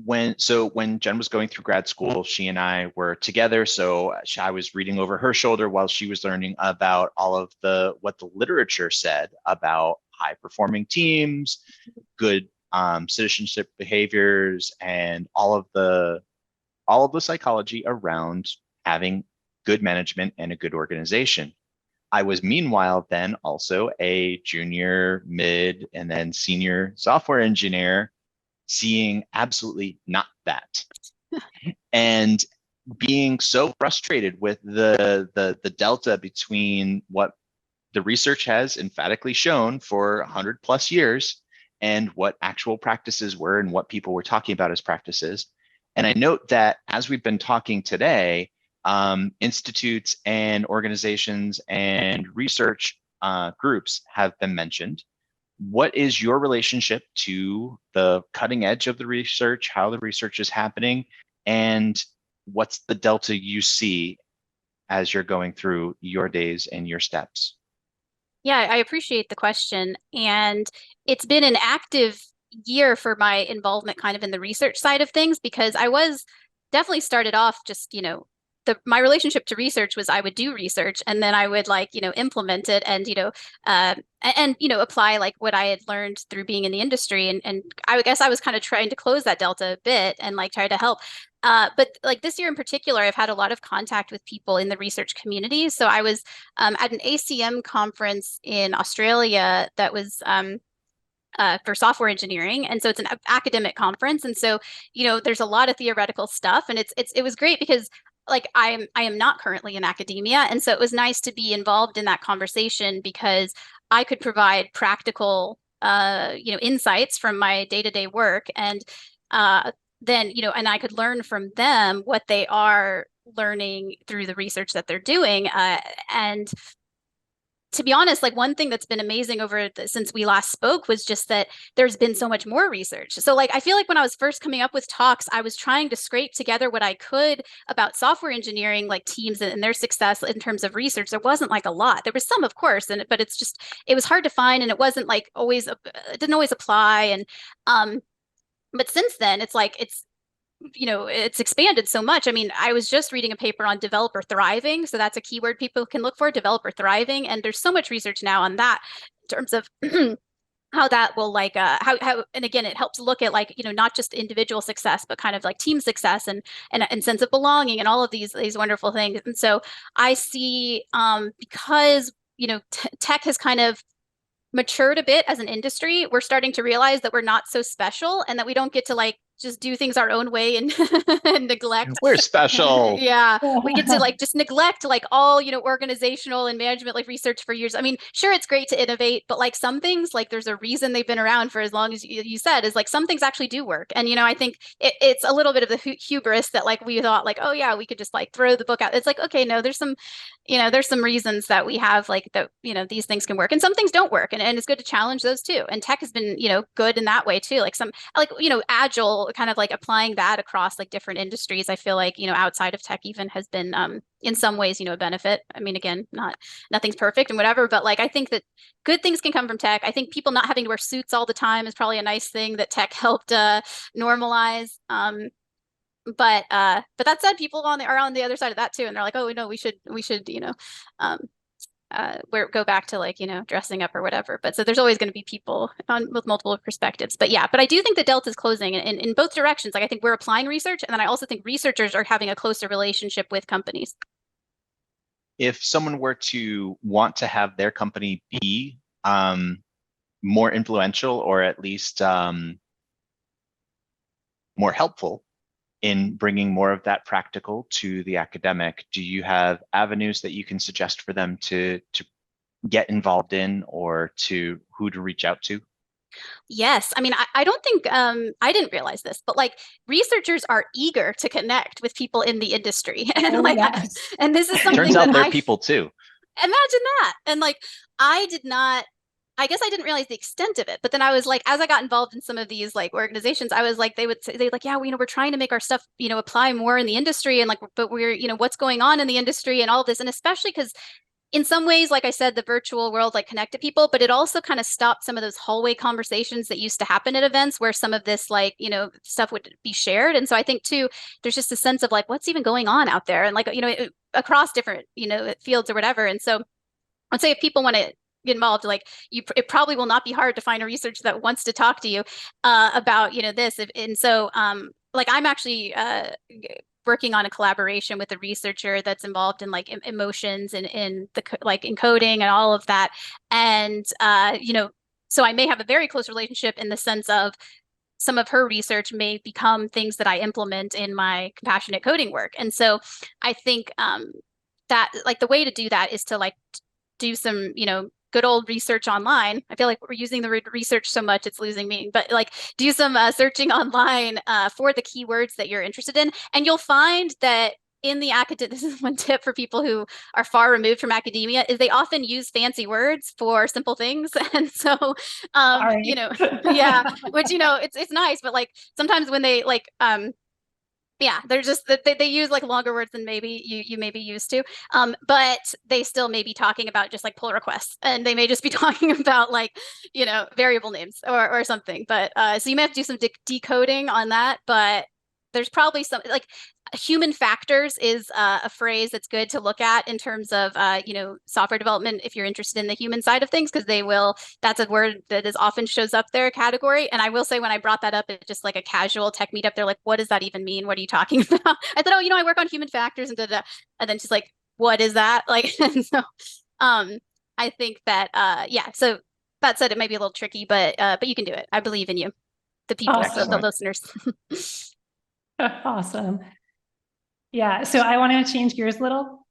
when Jen was going through grad school, she and I were together. So I was reading over her shoulder while she was learning about all of what the literature said about high performing teams, good citizenship behaviors, and all of the psychology around having good management and a good organization. I was meanwhile then also a junior, mid, and then senior software engineer, seeing absolutely not that, and being so frustrated with the delta between what the research has emphatically shown for 100 plus years and what actual practices were and what people were talking about as practices. And I note that as we've been talking today, institutes and organizations and research groups have been mentioned. What is your relationship to the cutting edge of the research, how the research is happening, and what's the delta you see as you're going through your days and your steps? Yeah, I appreciate the question. And it's been an active year for my involvement kind of in the research side of things, because I was definitely started off just, my relationship to research was I would do research and then I would implement it and, apply like what I had learned through being in the industry. And I guess I was kind of trying to close that delta a bit and like try to help. But like this year in particular, I've had a lot of contact with people in the research community. So I was at an ACM conference in Australia that was for software engineering. And so it's an academic conference. And so, there's a lot of theoretical stuff. And it was great because like I am not currently in academia. And so it was nice to be involved in that conversation because I could provide practical insights from my day-to-day work. And then, and I could learn from them what they are learning through the research that they're doing. And to be honest, like one thing that's been amazing since we last spoke was just that there's been so much more research. So like, I feel like when I was first coming up with talks, I was trying to scrape together what I could about software engineering, like teams and their success in terms of research. There wasn't like a lot. There was some, of course, but it was hard to find, and it wasn't like it didn't always apply. And, but since then it's expanded so much. I mean, I was just reading a paper on developer thriving. So that's a keyword people can look for, developer thriving. And there's so much research now on that in terms of how that will how, and again, it helps look at not just individual success, but kind of like team success and sense of belonging and all of these wonderful things. And so I see, because, tech has kind of matured a bit as an industry, we're starting to realize that we're not so special and that we don't get to just do things our own way and, and neglect. We're special. Yeah, we get to like just neglect like all, organizational and management like research for years. I mean, sure, it's great to innovate, but like some things, like there's a reason they've been around for as long as you said, is like some things actually do work. And I think it's a little bit of the hubris that like we thought like, oh yeah, we could just like throw the book out. It's like, okay, no, there's some reasons that we have like that, these things can work and some things don't work. And it's good to challenge those too. And tech has been, good in that way too. Like some like, agile kind of like applying that across like different industries. I feel like, outside of tech even has been in some ways, a benefit. I mean, again, nothing's perfect and whatever, but like I think that good things can come from tech. I think people not having to wear suits all the time is probably a nice thing that tech helped normalize. But that said, people are on the other side of that too, and they're like, oh no, we should go back to like dressing up or whatever. But so there's always going to be people with multiple perspectives. But yeah, but I do think the delta is closing in both directions. Like I think we're applying research, and then I also think researchers are having a closer relationship with companies. If someone were to want to have their company be more influential, or at least more helpful in bringing more of that practical to the academic, do you have avenues that you can suggest for them to get involved in, or to who to reach out to? Yes. I mean, I don't think I didn't realize this, but like researchers are eager to connect with people in the industry. And and this is something turns out that they're people too. Imagine that. And like I guess I didn't realize the extent of it, but then I was like, as I got involved in some of these like organizations, I was like, they'd like, yeah, we're trying to make our stuff, apply more in the industry. And like, but we're, what's going on in the industry and all of this. And especially because in some ways, like I said, the virtual world like connected people, but it also kind of stopped some of those hallway conversations that used to happen at events where some of this like, stuff would be shared. And so I think too, there's just a sense of like, what's even going on out there and like, across different, fields or whatever. And so I'd say if people want to get involved, like it probably will not be hard to find a researcher that wants to talk to you about this. And so like I'm actually working on a collaboration with a researcher that's involved in like emotions and in the like encoding and all of that. And so I may have a very close relationship in the sense of some of her research may become things that I implement in my compassionate coding work. And so I think that like the way to do that is to like do some good old research online. I feel like we're using the research so much, it's losing meaning, but like do some searching online for the keywords that you're interested in. And you'll find that in the academic, this is one tip for people who are far removed from academia, is they often use fancy words for simple things. And so, yeah, which, it's nice, but like sometimes when they like, yeah, they're just they use like longer words than maybe you may be used to, but they still may be talking about just like pull requests, and they may just be talking about like variable names or something. But so you may have to do some decoding on that. But there's probably some like human factors is a phrase that's good to look at in terms of software development if you're interested in the human side of things, because that's a word that is often shows up there category. And I will say when I brought that up at just like a casual tech meetup, they're like, what does that even mean? What are you talking about? I thought, I work on human factors and da-da. And then she's like, what is that? Like, and so I think that yeah, so that said, it might be a little tricky, but you can do it. I believe in you, the people, the listeners. Awesome. Yeah, so I want to change gears a little.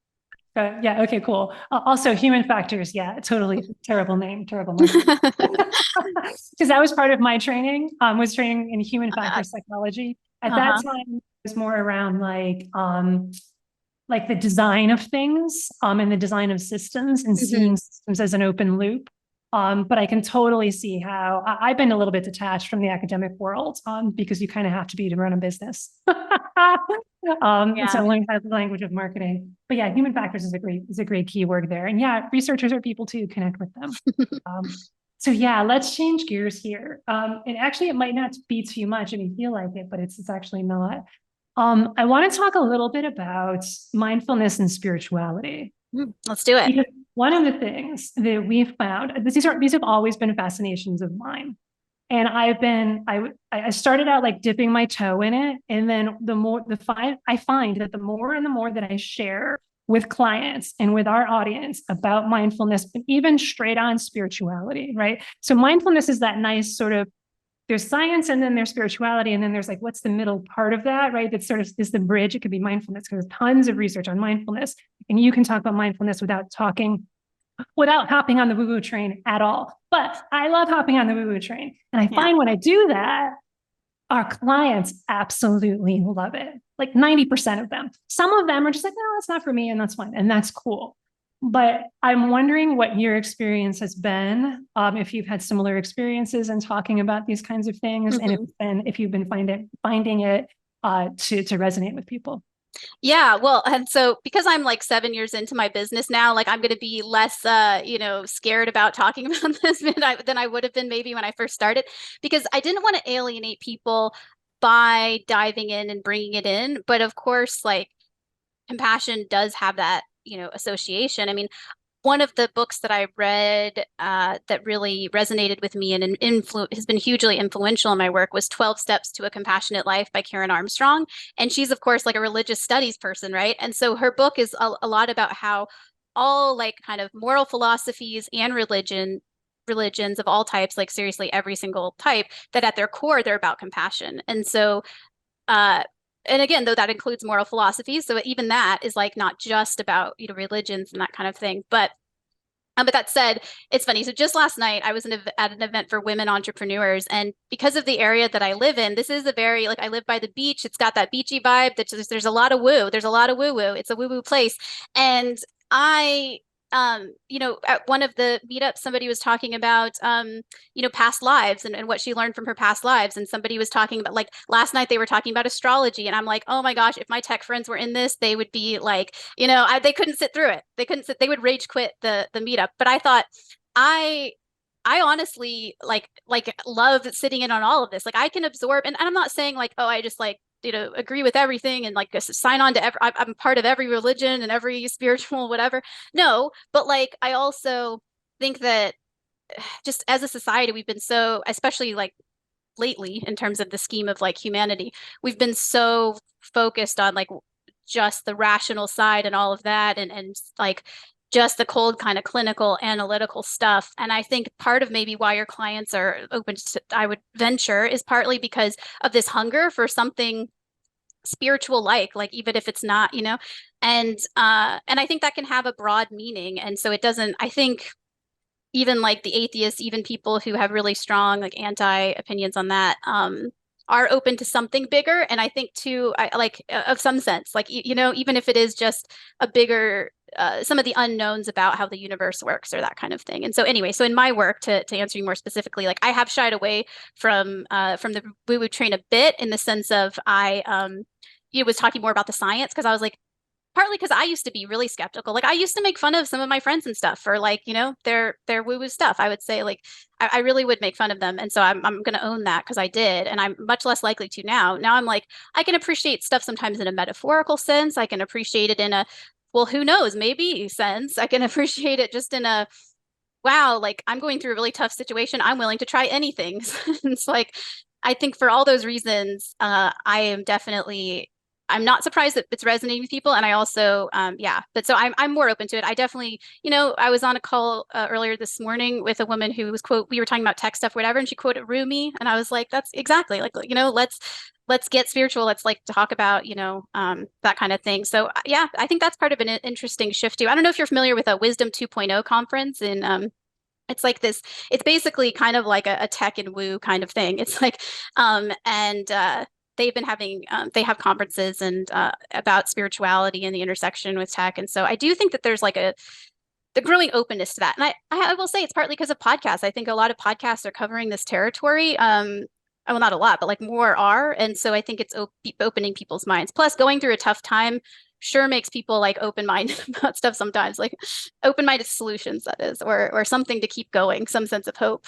Yeah, okay, cool. Also, human factors. Yeah, totally terrible name. Because that was part of my training. Was training in human factor psychology. At that time, it was more around like the design of things, and the design of systems, and seeing systems as an open loop. But I can totally see how I've been a little bit detached from the academic world, because you kind of have to be to run a business. So learning how the language of marketing. But yeah, human factors is a great keyword there. And yeah, researchers are people too, connect with them. So yeah, let's change gears here. And actually it might not be too much if you feel like it, but it's actually not. I want to talk a little bit about mindfulness and spirituality. Let's do it. Because one of the things that we've found, these have always been fascinations of mine. And I started out like dipping my toe in it. And then I find that the more and the more that I share with clients and with our audience about mindfulness, but even straight on spirituality, right? So mindfulness is that nice sort of there's science and then there's spirituality. And then there's like, what's the middle part of that, right? That sort of is the bridge. It could be mindfulness because there's tons of research on mindfulness. And you can talk about mindfulness without hopping on the woo-woo train at all. But I love hopping on the woo-woo train. And I find when I do that, our clients absolutely love it. Like 90% of them. Some of them are just like, no, that's not for me. And that's fine. And that's cool. But I'm wondering what your experience has been, if you've had similar experiences in talking about these kinds of things, and if you've been finding it to resonate with people. Yeah, well, and so because I'm like 7 years into my business now, like I'm going to be less, scared about talking about this than I would have been maybe when I first started, because I didn't want to alienate people by diving in and bringing it in. But of course, like compassion does have that, association. I mean, one of the books that I read that really resonated with me and has been hugely influential in my work was 12 Steps to a Compassionate Life by Karen Armstrong. And she's, of course, like a religious studies person, right? And so her book is a lot about how all like kind of moral philosophies and religions of all types, like seriously every single type, that at their core, they're about compassion. And so and again, though that includes moral philosophies, so even that is like not just about religions and that kind of thing. But that said, it's funny. So just last night, I was at an event for women entrepreneurs, and because of the area that I live in, this is a very I live by the beach. It's got that beachy vibe. There's a lot of woo. There's a lot of woo woo. It's a woo woo place, and I. At one of the meetups, somebody was talking about, past lives and what she learned from her past lives. And somebody was talking about, like last night, they were talking about astrology. And I'm like, oh my gosh, if my tech friends were in this, they would be like, they couldn't sit through it. They would rage quit the meetup. But I thought, I honestly love sitting in on all of this. Like I can absorb, and I'm not saying like, oh, I just agree with everything and like sign on to I'm part of every religion and every spiritual whatever. No, but like I also think that just as a society, we've been so, especially like lately in terms of the scheme of like humanity, we've been so focused on like just the rational side and all of that, and like just the cold kind of clinical analytical stuff. And I think part of maybe why your clients are open to, I would venture, is partly because of this hunger for something spiritual, like even if it's not, and I think that can have a broad meaning. And so it doesn't, I think even like the atheists, even people who have really strong like anti opinions on that, are open to something bigger. And I think too, of some sense, like, even if it is just a bigger, some of the unknowns about how the universe works or that kind of thing. And so anyway, so in my work, to answer you more specifically, like I have shied away from the woo-woo train a bit, in the sense of was talking more about the science, because I was like, partly because I used to be really skeptical. Like I used to make fun of some of my friends and stuff for like, their woo-woo stuff. I would say like, I really would make fun of them. And so I'm going to own that, because I did. And I'm much less likely to now. Now I'm like, I can appreciate stuff sometimes in a metaphorical sense. I can appreciate it in a, well, who knows, maybe sense. I can appreciate it just in a, wow, like I'm going through a really tough situation. I'm willing to try anything. It's like, I think for all those reasons, I'm not surprised that it's resonating with people. And I also, but so I'm more open to it. I definitely, I was on a call earlier this morning with a woman who was we were talking about tech stuff, whatever, and she quoted Rumi. And I was like, that's exactly like, let's get spiritual. Let's like talk about, that kind of thing. So yeah, I think that's part of an interesting shift too. I don't know if you're familiar with a Wisdom 2.0 conference in, it's like this, it's basically kind of like a tech and woo kind of thing. It's like, they've been having, they have conferences and about spirituality and the intersection with tech. And so I do think that there's like the growing openness to that. And I will say it's partly because of podcasts. I think a lot of podcasts are covering this territory. Well, not a lot, but like more are. And so I think it's opening people's minds. Plus, going through a tough time sure makes people like open-minded about stuff sometimes, like open-minded solutions, that is, or something to keep going, some sense of hope.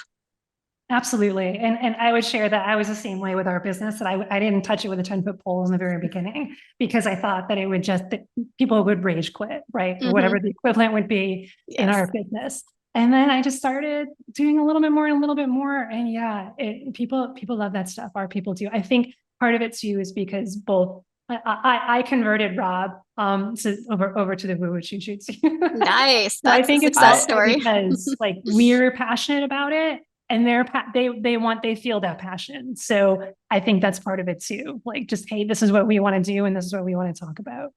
Absolutely. And I would share that I was the same way with our business, that I didn't touch it with a 10-foot pole in the very beginning, because I thought that it would that people would rage quit, right? Or whatever the equivalent would be in our business. And then I just started doing a little bit more and a little bit more. And yeah, people love that stuff. Our people do. I think part of it too is because both I converted Rob over to the woo-woo shoot shoots. Nice. So That's I think a success story. because like we're passionate about it. and they feel that passion. So I think that's part of it too. Like, just, hey, this is what we want to do, and this is what we want to talk about.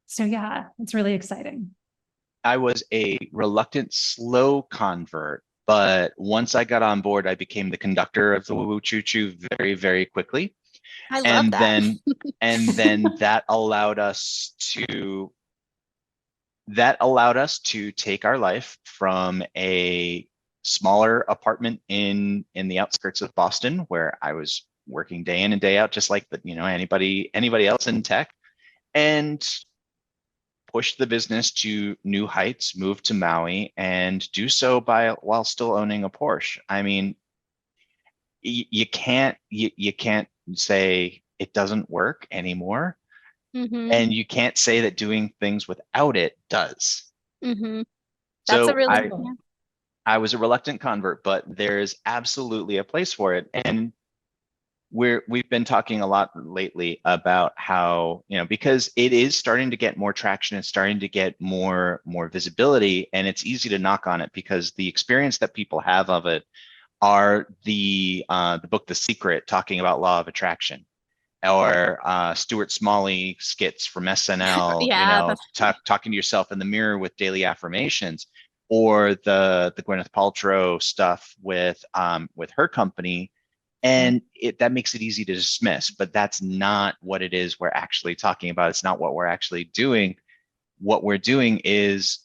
So yeah, it's really exciting. I was a reluctant, slow convert, but once I got on board, I became the conductor of the Woo Woo Choo Choo very, very quickly. I love And that. then, and then that allowed us to take our life from a smaller apartment in the outskirts of Boston, where I was working day in and day out, just like anybody else in tech, and push the business to new heights, move to Maui, and do so while still owning a Porsche. I mean, you can't say it doesn't work anymore, and you can't say that doing things without it does. That's a So really I was a reluctant convert, but there's absolutely a place for it. And we've been talking a lot lately about how, because it is starting to get more traction, it's starting to get more visibility, and it's easy to knock on it because the experience that people have of it are the book The Secret, talking about law of attraction, or Stuart Smalley skits from SNL, yeah. talking to yourself in the mirror with daily affirmations, or the Gwyneth Paltrow stuff with her company. And that makes it easy to dismiss, but that's not what it is we're actually talking about. It's not what we're actually doing. What we're doing is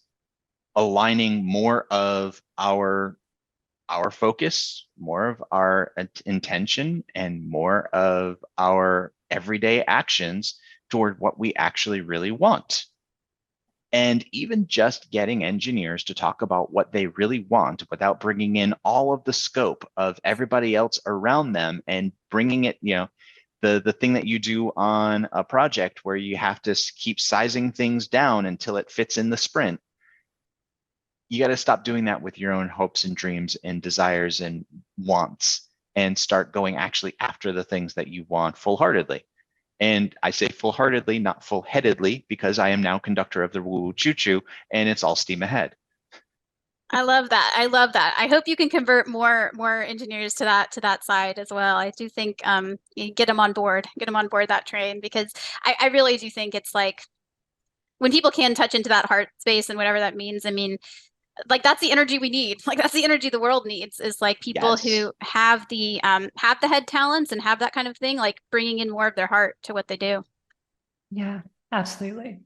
aligning more of our focus, more of our intention, and more of our everyday actions toward what we actually really want. And even just getting engineers to talk about what they really want without bringing in all of the scope of everybody else around them, and bringing it, the thing that you do on a project where you have to keep sizing things down until it fits in the sprint. You got to stop doing that with your own hopes and dreams and desires and wants, and start going actually after the things that you want full-heartedly. And I say full-heartedly, not full-headedly, because I am now conductor of the Woo Woo Choo Choo, and it's all steam ahead. I love that. I love that. I hope you can convert more engineers to that side as well. I do think you get them on board that train, because I really do think it's like, when people can touch into that heart space and whatever that means, I mean, like, that's the energy we need. Like, that's the energy the world needs, is like people Yes. who have the head talents and have that kind of thing, like bringing in more of their heart to what they do. Yeah, absolutely.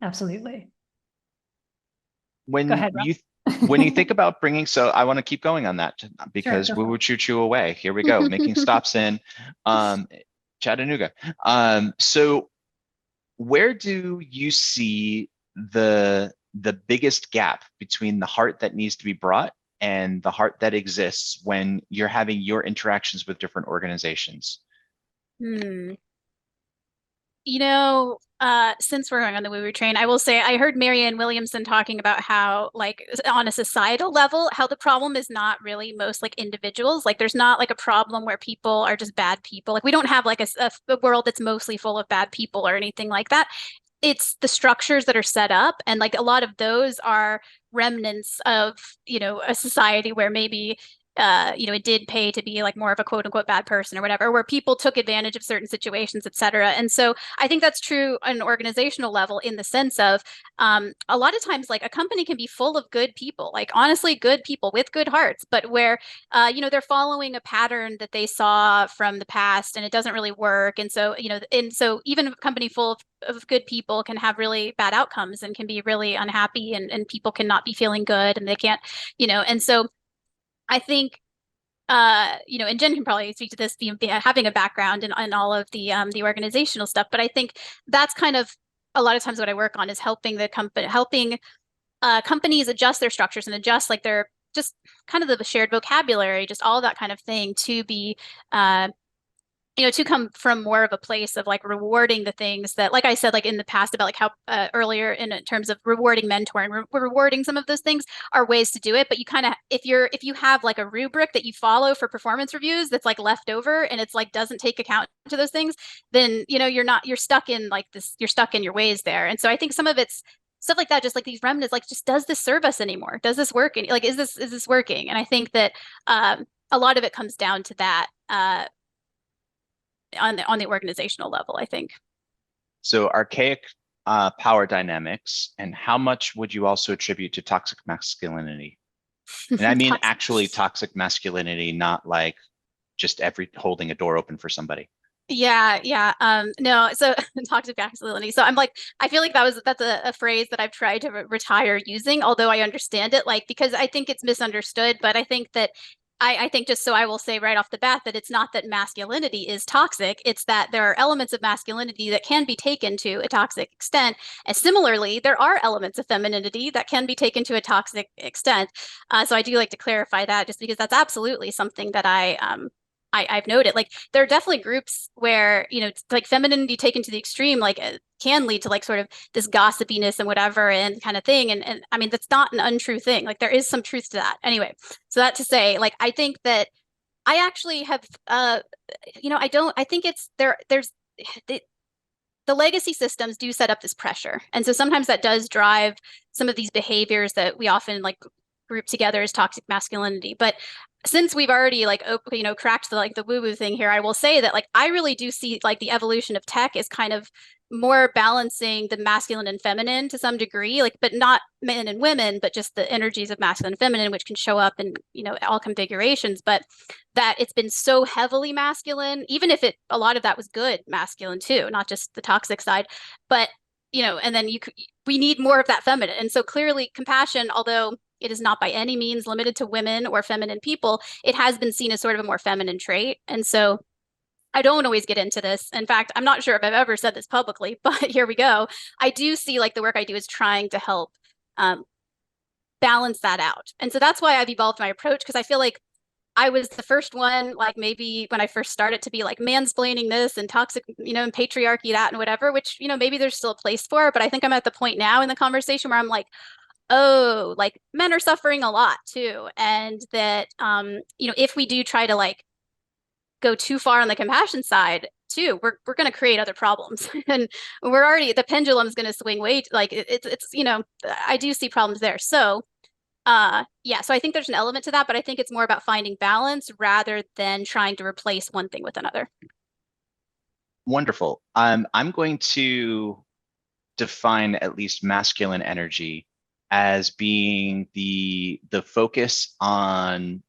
Absolutely. Go When ahead, you think about bringing, so I want to keep going on that, because Sure, Woo Woo Choo Choo away. Here we go, making stops in Chattanooga. So where do you see the biggest gap between the heart that needs to be brought and the heart that exists when you're having your interactions with different organizations? Since we're going on the woo-woo train, I will say I heard Marianne Williamson talking about how, like, on a societal level, how the problem is not really most like individuals. Like, there's not like a problem where people are just bad people. Like, we don't have like a world that's mostly full of bad people or anything like that. It's the structures that are set up, and like a lot of those are remnants of, a society where maybe it did pay to be like more of a quote unquote bad person or whatever, where people took advantage of certain situations, et cetera. And so I think that's true on an organizational level, in the sense of a lot of times, like, a company can be full of good people, like honestly good people with good hearts, but where, they're following a pattern that they saw from the past and it doesn't really work. And so, even a company full of good people can have really bad outcomes and can be really unhappy, and people cannot be feeling good, and they can't, and so I think, and Jen can probably speak to this, having a background in all of the organizational stuff. But I think that's kind of a lot of times what I work on, is helping companies adjust their structures and adjust like their just kind of the shared vocabulary, just all that kind of thing, to be to come from more of a place of like rewarding the things that, like I said, like in the past about like how earlier in terms of rewarding mentor and rewarding some of those things are ways to do it. But you kind of, if you have like a rubric that you follow for performance reviews that's like left over, and it's like doesn't take account to those things, then you're stuck in like this, you're stuck in your ways there. And so I think some of it's stuff like that, just like these remnants, like, just, does this serve us anymore? Does this work? And like, is this working? And I think that a lot of it comes down to that on the organizational level, I think. So archaic power dynamics, and how much would you also attribute to toxic masculinity? And I mean actually toxic masculinity, not like just holding a door open for somebody. Yeah. No, so toxic masculinity. So I'm like, I feel like that's a phrase that I've tried to retire using, although I understand it, like, because I think it's misunderstood. But I think that I think, just so I will say right off the bat, that it's not that masculinity is toxic. It's that there are elements of masculinity that can be taken to a toxic extent. And similarly, there are elements of femininity that can be taken to a toxic extent. So I do like to clarify that, just because that's absolutely something that I've noted. Like, there are definitely groups where, like, femininity taken to the extreme, like, can lead to like sort of this gossipiness and whatever and kind of thing. And I mean, that's not an untrue thing. Like, there is some truth to that. Anyway, so that to say, like, I think that I actually have, I think there's the legacy systems do set up this pressure. And so sometimes that does drive some of these behaviors that we often like group together as toxic masculinity. But since we've already like cracked the woo-woo thing here, I will say that like I really do see like the evolution of tech is kind of more balancing the masculine and feminine to some degree, like, but not men and women, but just the energies of masculine and feminine, which can show up in all configurations. But that it's been so heavily masculine, even if a lot of that was good masculine too, not just the toxic side. But and then we need more of that feminine. And so clearly compassion, although it is not by any means limited to women or feminine people, it has been seen as sort of a more feminine trait. And so I don't always get into this. In fact, I'm not sure if I've ever said this publicly, but here we go. I do see like the work I do is trying to help balance that out. And so that's why I've evolved my approach, because I feel like I was the first one, like maybe when I first started, to be like mansplaining this and toxic, and patriarchy that and whatever, which, maybe there's still a place for. But I think I'm at the point now in the conversation where I'm like, oh, like men are suffering a lot too. And that, if we do try to like go too far on the compassion side too, we're going to create other problems. And the pendulum's going to swing way, like it's, I do see problems there. So so I think there's an element to that, but I think it's more about finding balance rather than trying to replace one thing with another. Wonderful. I'm going to define at least masculine energy as being the focus on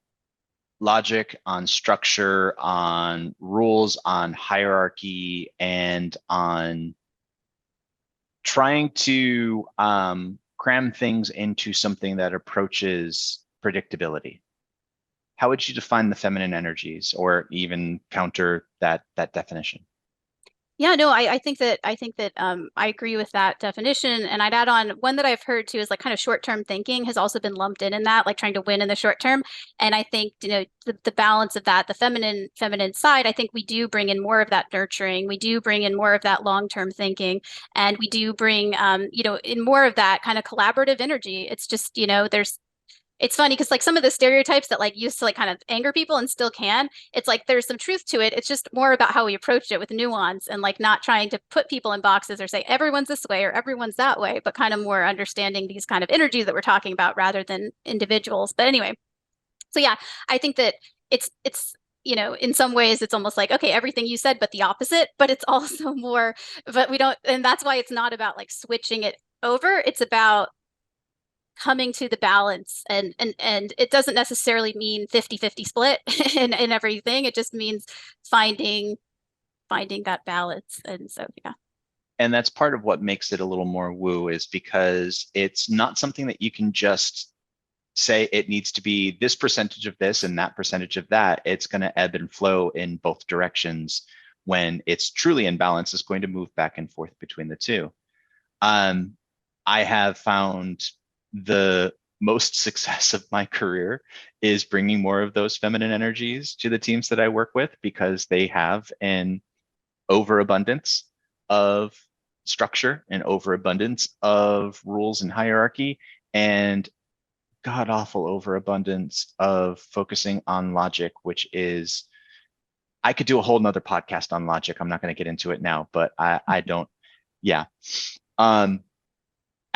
logic, on structure, on rules, on hierarchy, and on trying to cram things into something that approaches predictability. How would you define the feminine energies, or even counter that definition? Yeah, no, I think that I agree with that definition. And I'd add on one that I've heard too is like kind of short-term thinking has also been lumped in that, like trying to win in the short term. And I think, the balance of that, the feminine side, I think we do bring in more of that nurturing. We do bring in more of that long-term thinking. And we do bring, in more of that kind of collaborative energy. It's just, it's funny because like some of the stereotypes that like used to like kind of anger people and still can, it's like there's some truth to it. It's just more about how we approach it with nuance, and like not trying to put people in boxes or say everyone's this way or everyone's that way, but kind of more understanding these kind of energies that we're talking about rather than individuals. But anyway, so yeah, I think that it's in some ways it's almost like, okay, everything you said but the opposite, but it's also more, but we don't, and that's why it's not about like switching it over. It's about coming to the balance, and it doesn't necessarily mean 50-50 split in everything. It just means finding that balance. And so yeah. And that's part of what makes it a little more woo, is because it's not something that you can just say it needs to be this percentage of this and that percentage of that. It's going to ebb and flow in both directions. When it's truly in balance, it's going to move back and forth between the two. I have found the most success of my career is bringing more of those feminine energies to the teams that I work with, because they have an overabundance of structure and overabundance of rules and hierarchy, and god awful overabundance of focusing on logic, which is, I could do a whole nother podcast on logic. I'm not going to get into it now, but I don't. Yeah.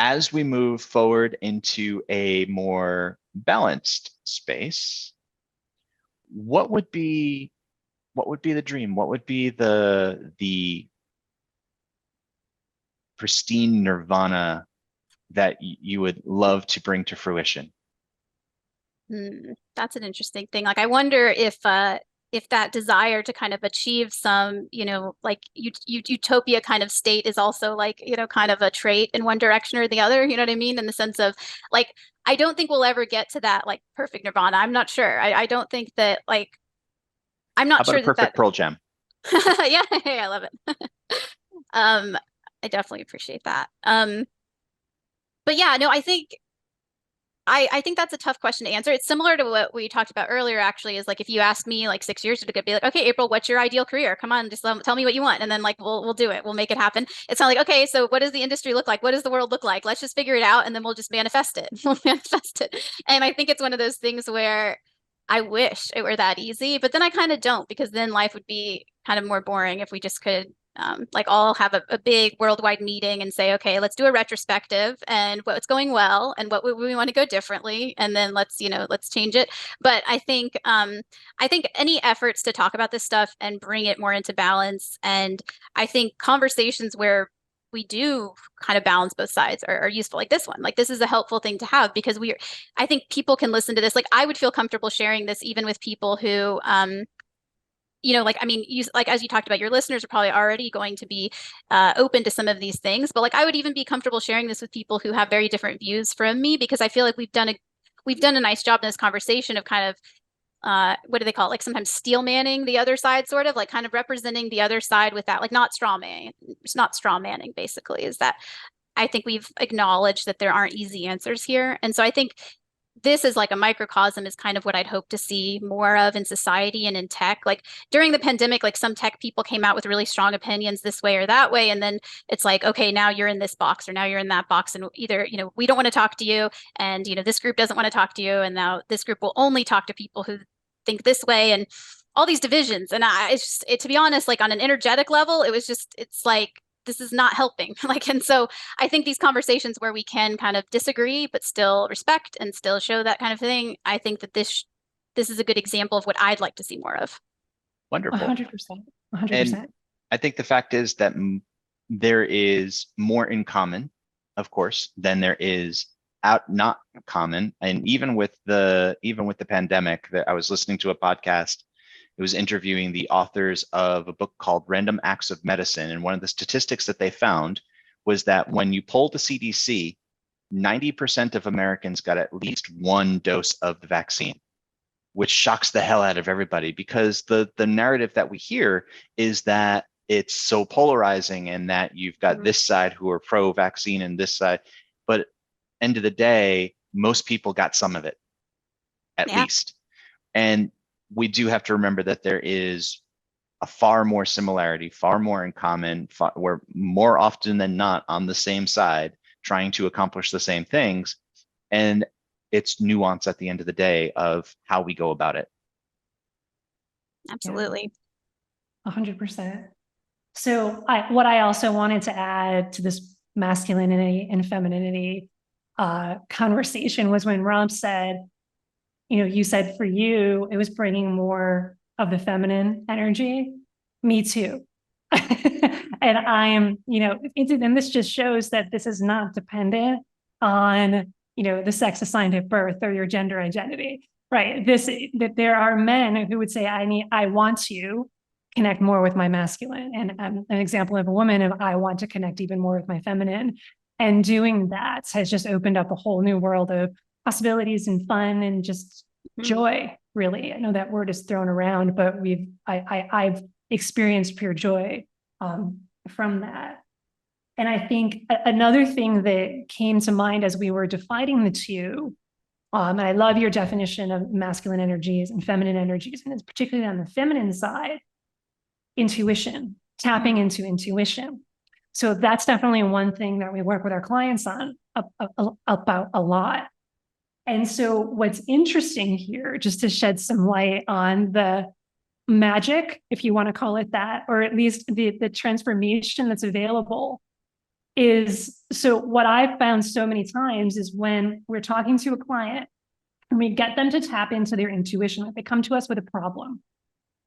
as we move forward into a more balanced space, what would be the dream? What would be the pristine nirvana that you would love to bring to fruition? That's an interesting thing. Like, I wonder if that desire to kind of achieve some, like utopia kind of state is also like, kind of a trait in one direction or the other. You know what I mean? In the sense of like, I don't think we'll ever get to that like perfect nirvana. I'm not sure. I don't think that like, I'm How not about sure a perfect Pearl Jam? Yeah, I love it. I definitely appreciate that. But yeah, no, I think that's a tough question to answer. It's similar to what we talked about earlier, actually, is like if you asked me like 6 years ago, be like, okay, April, what's your ideal career? Come on, just tell me what you want. And then like we'll do it. We'll make it happen. It's not like, okay, so what does the industry look like? What does the world look like? Let's just figure it out and then we'll just manifest it. We'll manifest it. And I think it's one of those things where I wish it were that easy, but then I kind of don't, because then life would be kind of more boring if we just could like all have a big worldwide meeting and say, okay, let's do a retrospective and what's going well and what we want to go differently, and then let's change it. But I think any efforts to talk about this stuff and bring it more into balance, and I think conversations where we do kind of balance both sides are useful. Like this one, like this is a helpful thing to have, because I think people can listen to this. Like I would feel comfortable sharing this even with people who like, I mean, like, as you talked about, your listeners are probably already going to be open to some of these things, but like, I would even be comfortable sharing this with people who have very different views from me, because I feel like we've done a nice job in this conversation of kind of, what do they call it? Like sometimes steel manning the other side, sort of like kind of representing the other side with that, like not straw manning. It's not straw manning, basically, is that I think we've acknowledged that there aren't easy answers here. And so I think this is like a microcosm is kind of what I'd hope to see more of in society and in tech. Like during the pandemic, like some tech people came out with really strong opinions this way or that way. And then it's like, okay, now you're in this box or now you're in that box. And either, we don't want to talk to you, and, this group doesn't want to talk to you. And now this group will only talk to people who think this way, and all these divisions. And to be honest, like on an energetic level, it's like, this is not helping. Like, and so I think these conversations where we can kind of disagree, but still respect and still show that kind of thing, I think that this is a good example of what I'd like to see more of. Wonderful. 100%. And 100%. I think the fact is that there is more in common, of course, than there is not common. And even with the pandemic, that I was listening to a podcast. It was interviewing the authors of a book called Random Acts of Medicine. And one of the statistics that they found was that when you polled the CDC, 90% of Americans got at least one dose of the vaccine, which shocks the hell out of everybody, because the narrative that we hear is that it's so polarizing and that you've got this side who are pro-vaccine and this side. But end of the day, most people got some of it, at least. And we do have to remember that there is a far more similarity, far more in common. We're more often than not on the same side, trying to accomplish the same things. And it's nuance at the end of the day of how we go about it. Absolutely. 100%. So what I also wanted to add to this masculinity and femininity conversation was when Rob said, you said for you, it was bringing more of the feminine energy. Me too. And I am, and this just shows that this is not dependent on, the sex assigned at birth or your gender identity, right? That there are men who would say, I want to connect more with my masculine. And an example of a woman of, I want to connect even more with my feminine. And doing that has just opened up a whole new world of possibilities and fun and just joy, really. I know that word is thrown around, but I've experienced pure joy from that. And I think another thing that came to mind as we were defining the two, and I love your definition of masculine energies and feminine energies, and it's particularly on the feminine side, intuition, tapping into intuition. So that's definitely one thing that we work with our clients on about a lot. And so what's interesting here, just to shed some light on the magic, if you want to call it that, or at least the transformation that's available so what I've found so many times is when we're talking to a client and we get them to tap into their intuition, like they come to us with a problem.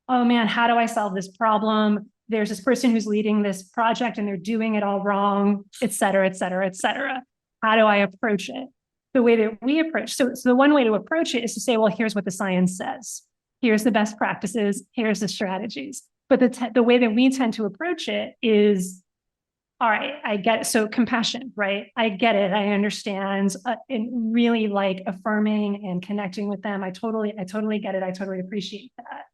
Oh man, how do I solve this problem? There's this person who's leading this project and they're doing it all wrong, et cetera, et cetera, et cetera. How do I approach it? The way that we approach, so the one way to approach it is to say, well, here's what the science says. Here's the best practices. Here's the strategies. But the way that we tend to approach it is, all right, I get it. So compassion, right? I get it. I understand, and really like affirming and connecting with them. I totally get it. I totally appreciate that.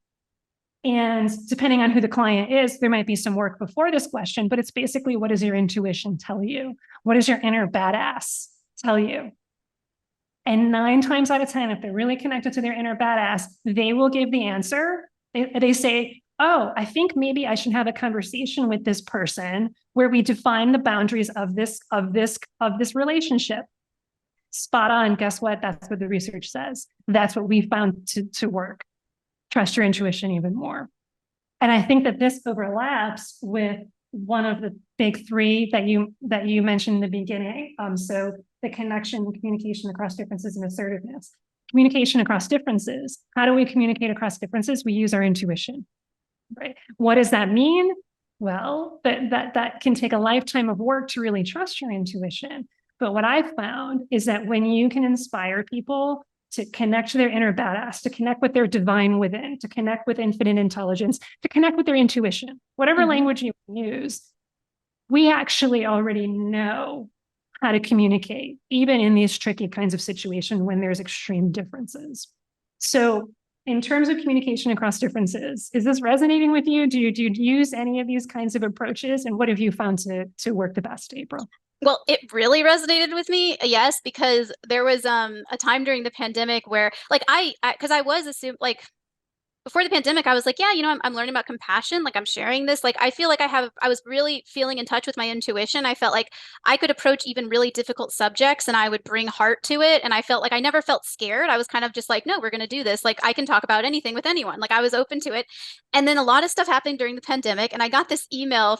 And depending on who the client is, there might be some work before this question, but it's basically, what does your intuition tell you? What does your inner badass tell you? And 9 times out of 10, if they're really connected to their inner badass, they will give the answer. They say, oh, I think maybe I should have a conversation with this person where we define the boundaries of this relationship. Spot on. Guess what? That's what the research says. That's what we found to work. Trust your intuition even more. And I think that this overlaps with one of the big 3 that you mentioned in the beginning. So the connection, communication across differences, and assertiveness. Communication across differences. How do we communicate across differences? We use our intuition, right? What does that mean? Well, that can take a lifetime of work to really trust your intuition. But what I've found is that when you can inspire people to connect to their inner badass, to connect with their divine within, to connect with infinite intelligence, to connect with their intuition, whatever language you use, we actually already know how to communicate, even in these tricky kinds of situations when there's extreme differences. So in terms of communication across differences, is this resonating with you? Do you use any of these kinds of approaches? And what have you found to work the best, April? Well, it really resonated with me, yes, because there was a time during the pandemic where, like, because I was assumed, like, before the pandemic, I was like, yeah, I'm learning about compassion. Like, I'm sharing this. Like, I feel like I was really feeling in touch with my intuition. I felt like I could approach even really difficult subjects and I would bring heart to it. And I felt like I never felt scared. I was kind of just like, no, we're going to do this. Like, I can talk about anything with anyone. Like, I was open to it. And then a lot of stuff happened during the pandemic. And I got this email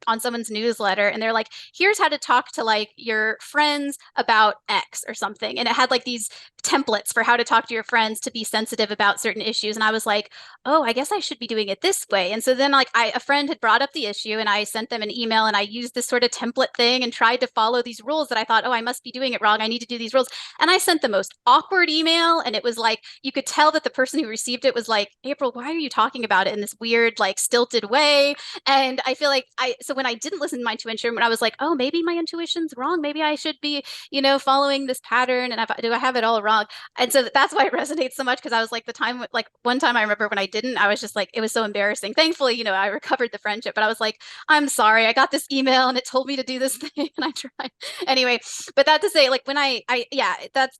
on someone's newsletter, and they're like, here's how to talk to like your friends about X or something. And it had like these templates for how to talk to your friends to be sensitive about certain issues. And I was like, oh, I guess I should be doing it this way. And so then like a friend had brought up the issue and I sent them an email and I used this sort of template thing and tried to follow these rules that I thought, oh, I must be doing it wrong. I need to do these rules. And I sent the most awkward email. And it was like, you could tell that the person who received it was like, April, why are you talking about it in this weird, like stilted way? And I feel like so when I didn't listen to my intuition, when I was like, oh, maybe my intuition's wrong. Maybe I should be, following this pattern. And do I have it all wrong? And so that's why it resonates so much, because I was like one time I remember when I didn't, I was just like, it was so embarrassing. Thankfully, I recovered the friendship, but I was like, I'm sorry, I got this email and it told me to do this thing and I tried. Anyway, but that to say, like when that's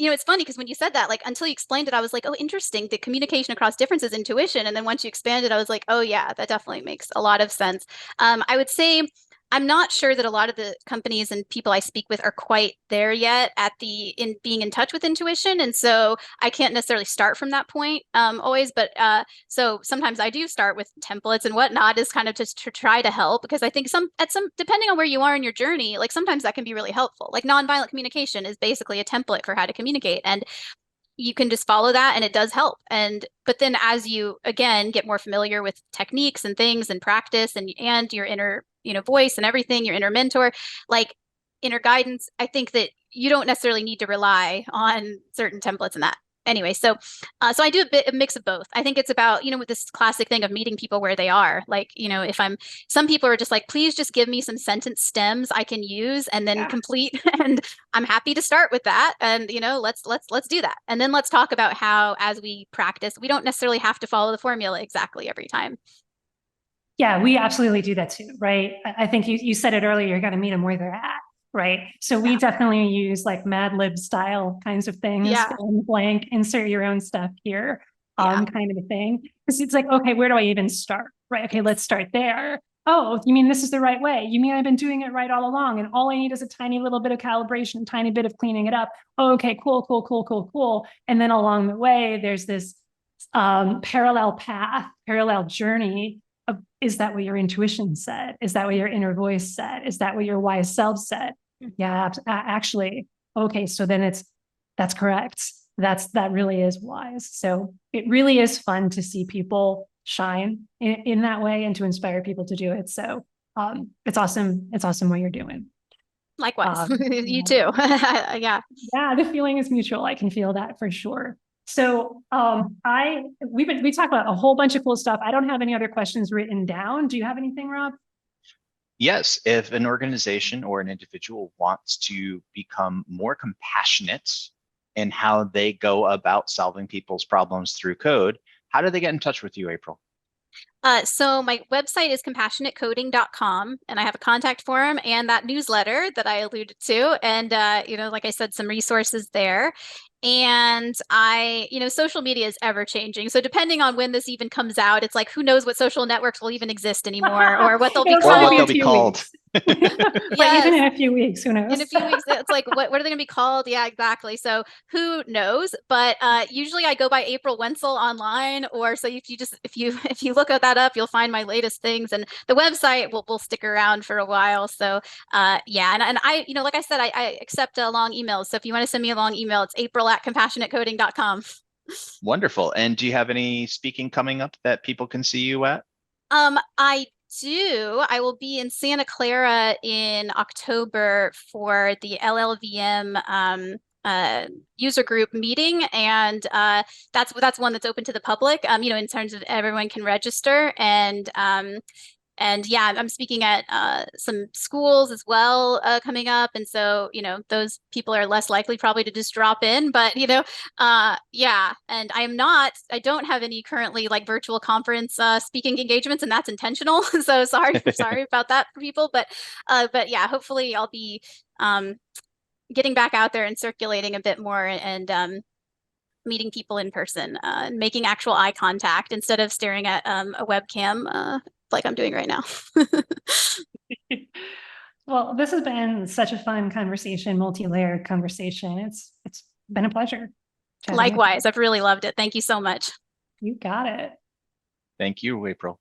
it's funny because when you said that, like until you explained it, I was like, oh, interesting. The communication across differences, intuition. And then once you expanded, I was like, oh yeah, that definitely makes a lot of sense. I would say I'm not sure that a lot of the companies and people I speak with are quite there yet in being in touch with intuition. And so I can't necessarily start from that point always, but so sometimes I do start with templates and whatnot, is kind of just to try to help, because I think depending on where you are in your journey, like sometimes that can be really helpful. Like nonviolent communication is basically a template for how to communicate. And you can just follow that and it does help. But then as you again get more familiar with techniques and things and practice and your inner voice and everything, your inner mentor, like inner guidance, I think that you don't necessarily need to rely on certain templates and that. Anyway, so I do a mix of both. I think it's about, with this classic thing of meeting people where they are. Like, some people are just like, please just give me some sentence stems I can use and then complete. And I'm happy to start with that. And, let's do that. And then let's talk about how, as we practice, we don't necessarily have to follow the formula exactly every time. Yeah, we absolutely do that too, right? I think you said it earlier, you got to meet them where they're at, right? So we definitely use like Mad Lib style kinds of things, fill in the blank, insert your own stuff here, kind of a thing. Because it's like, okay, where do I even start, right? Okay, let's start there. Oh, you mean this is the right way? You mean I've been doing it right all along, and all I need is a tiny little bit of calibration, tiny bit of cleaning it up. Oh, okay, cool. And then along the way, there's this parallel path, parallel journey is that what your intuition said? Is that what your inner voice said? Is that what your wise self said? Yeah, actually, okay, so then that's correct. That really is wise. So it really is fun to see people shine in that way and to inspire people to do it. So it's awesome. It's awesome what you're doing. Likewise, you too. Yeah. Yeah, the feeling is mutual. I can feel that for sure. So we talked about a whole bunch of cool stuff. I don't have any other questions written down. Do you have anything, Rob? Yes, if an organization or an individual wants to become more compassionate in how they go about solving people's problems through code, how do they get in touch with you, April? So my website is compassionatecoding.com, and I have a contact form and that newsletter that I alluded to. And, like I said, some resources there. And social media is ever changing. So depending on when this even comes out, it's like, who knows what social networks will even exist anymore or what they'll be called. Or what they'll be called. Yes. Even in a few weeks, who knows? In a few weeks, it's like, what are they going to be called? Yeah, exactly. So who knows? But usually I go by April Wensel online, or so if you look that up, you'll find my latest things, and the website will stick around for a while. So yeah, and I, like I said, I accept long emails. So if you want to send me a long email, it's april@compassionatecoding.com. Wonderful. And do you have any speaking coming up that people can see you at? I do. I will be in Santa Clara in October for the LLVM user group meeting, and that's one that's open to the public. In terms of everyone can register, and yeah, I'm speaking at some schools as well coming up. And so, those people are less likely probably to just drop in. But, yeah, and I don't have any currently like virtual conference speaking engagements, and that's intentional. So sorry about that for people. But yeah, hopefully I'll be getting back out there and circulating a bit more, and meeting people in person, and making actual eye contact instead of staring at a webcam like I'm doing right now. Well, this has been such a fun conversation, multi-layered conversation. It's been a pleasure. Likewise, I've really loved it. Thank you so much. You got it. Thank you, April.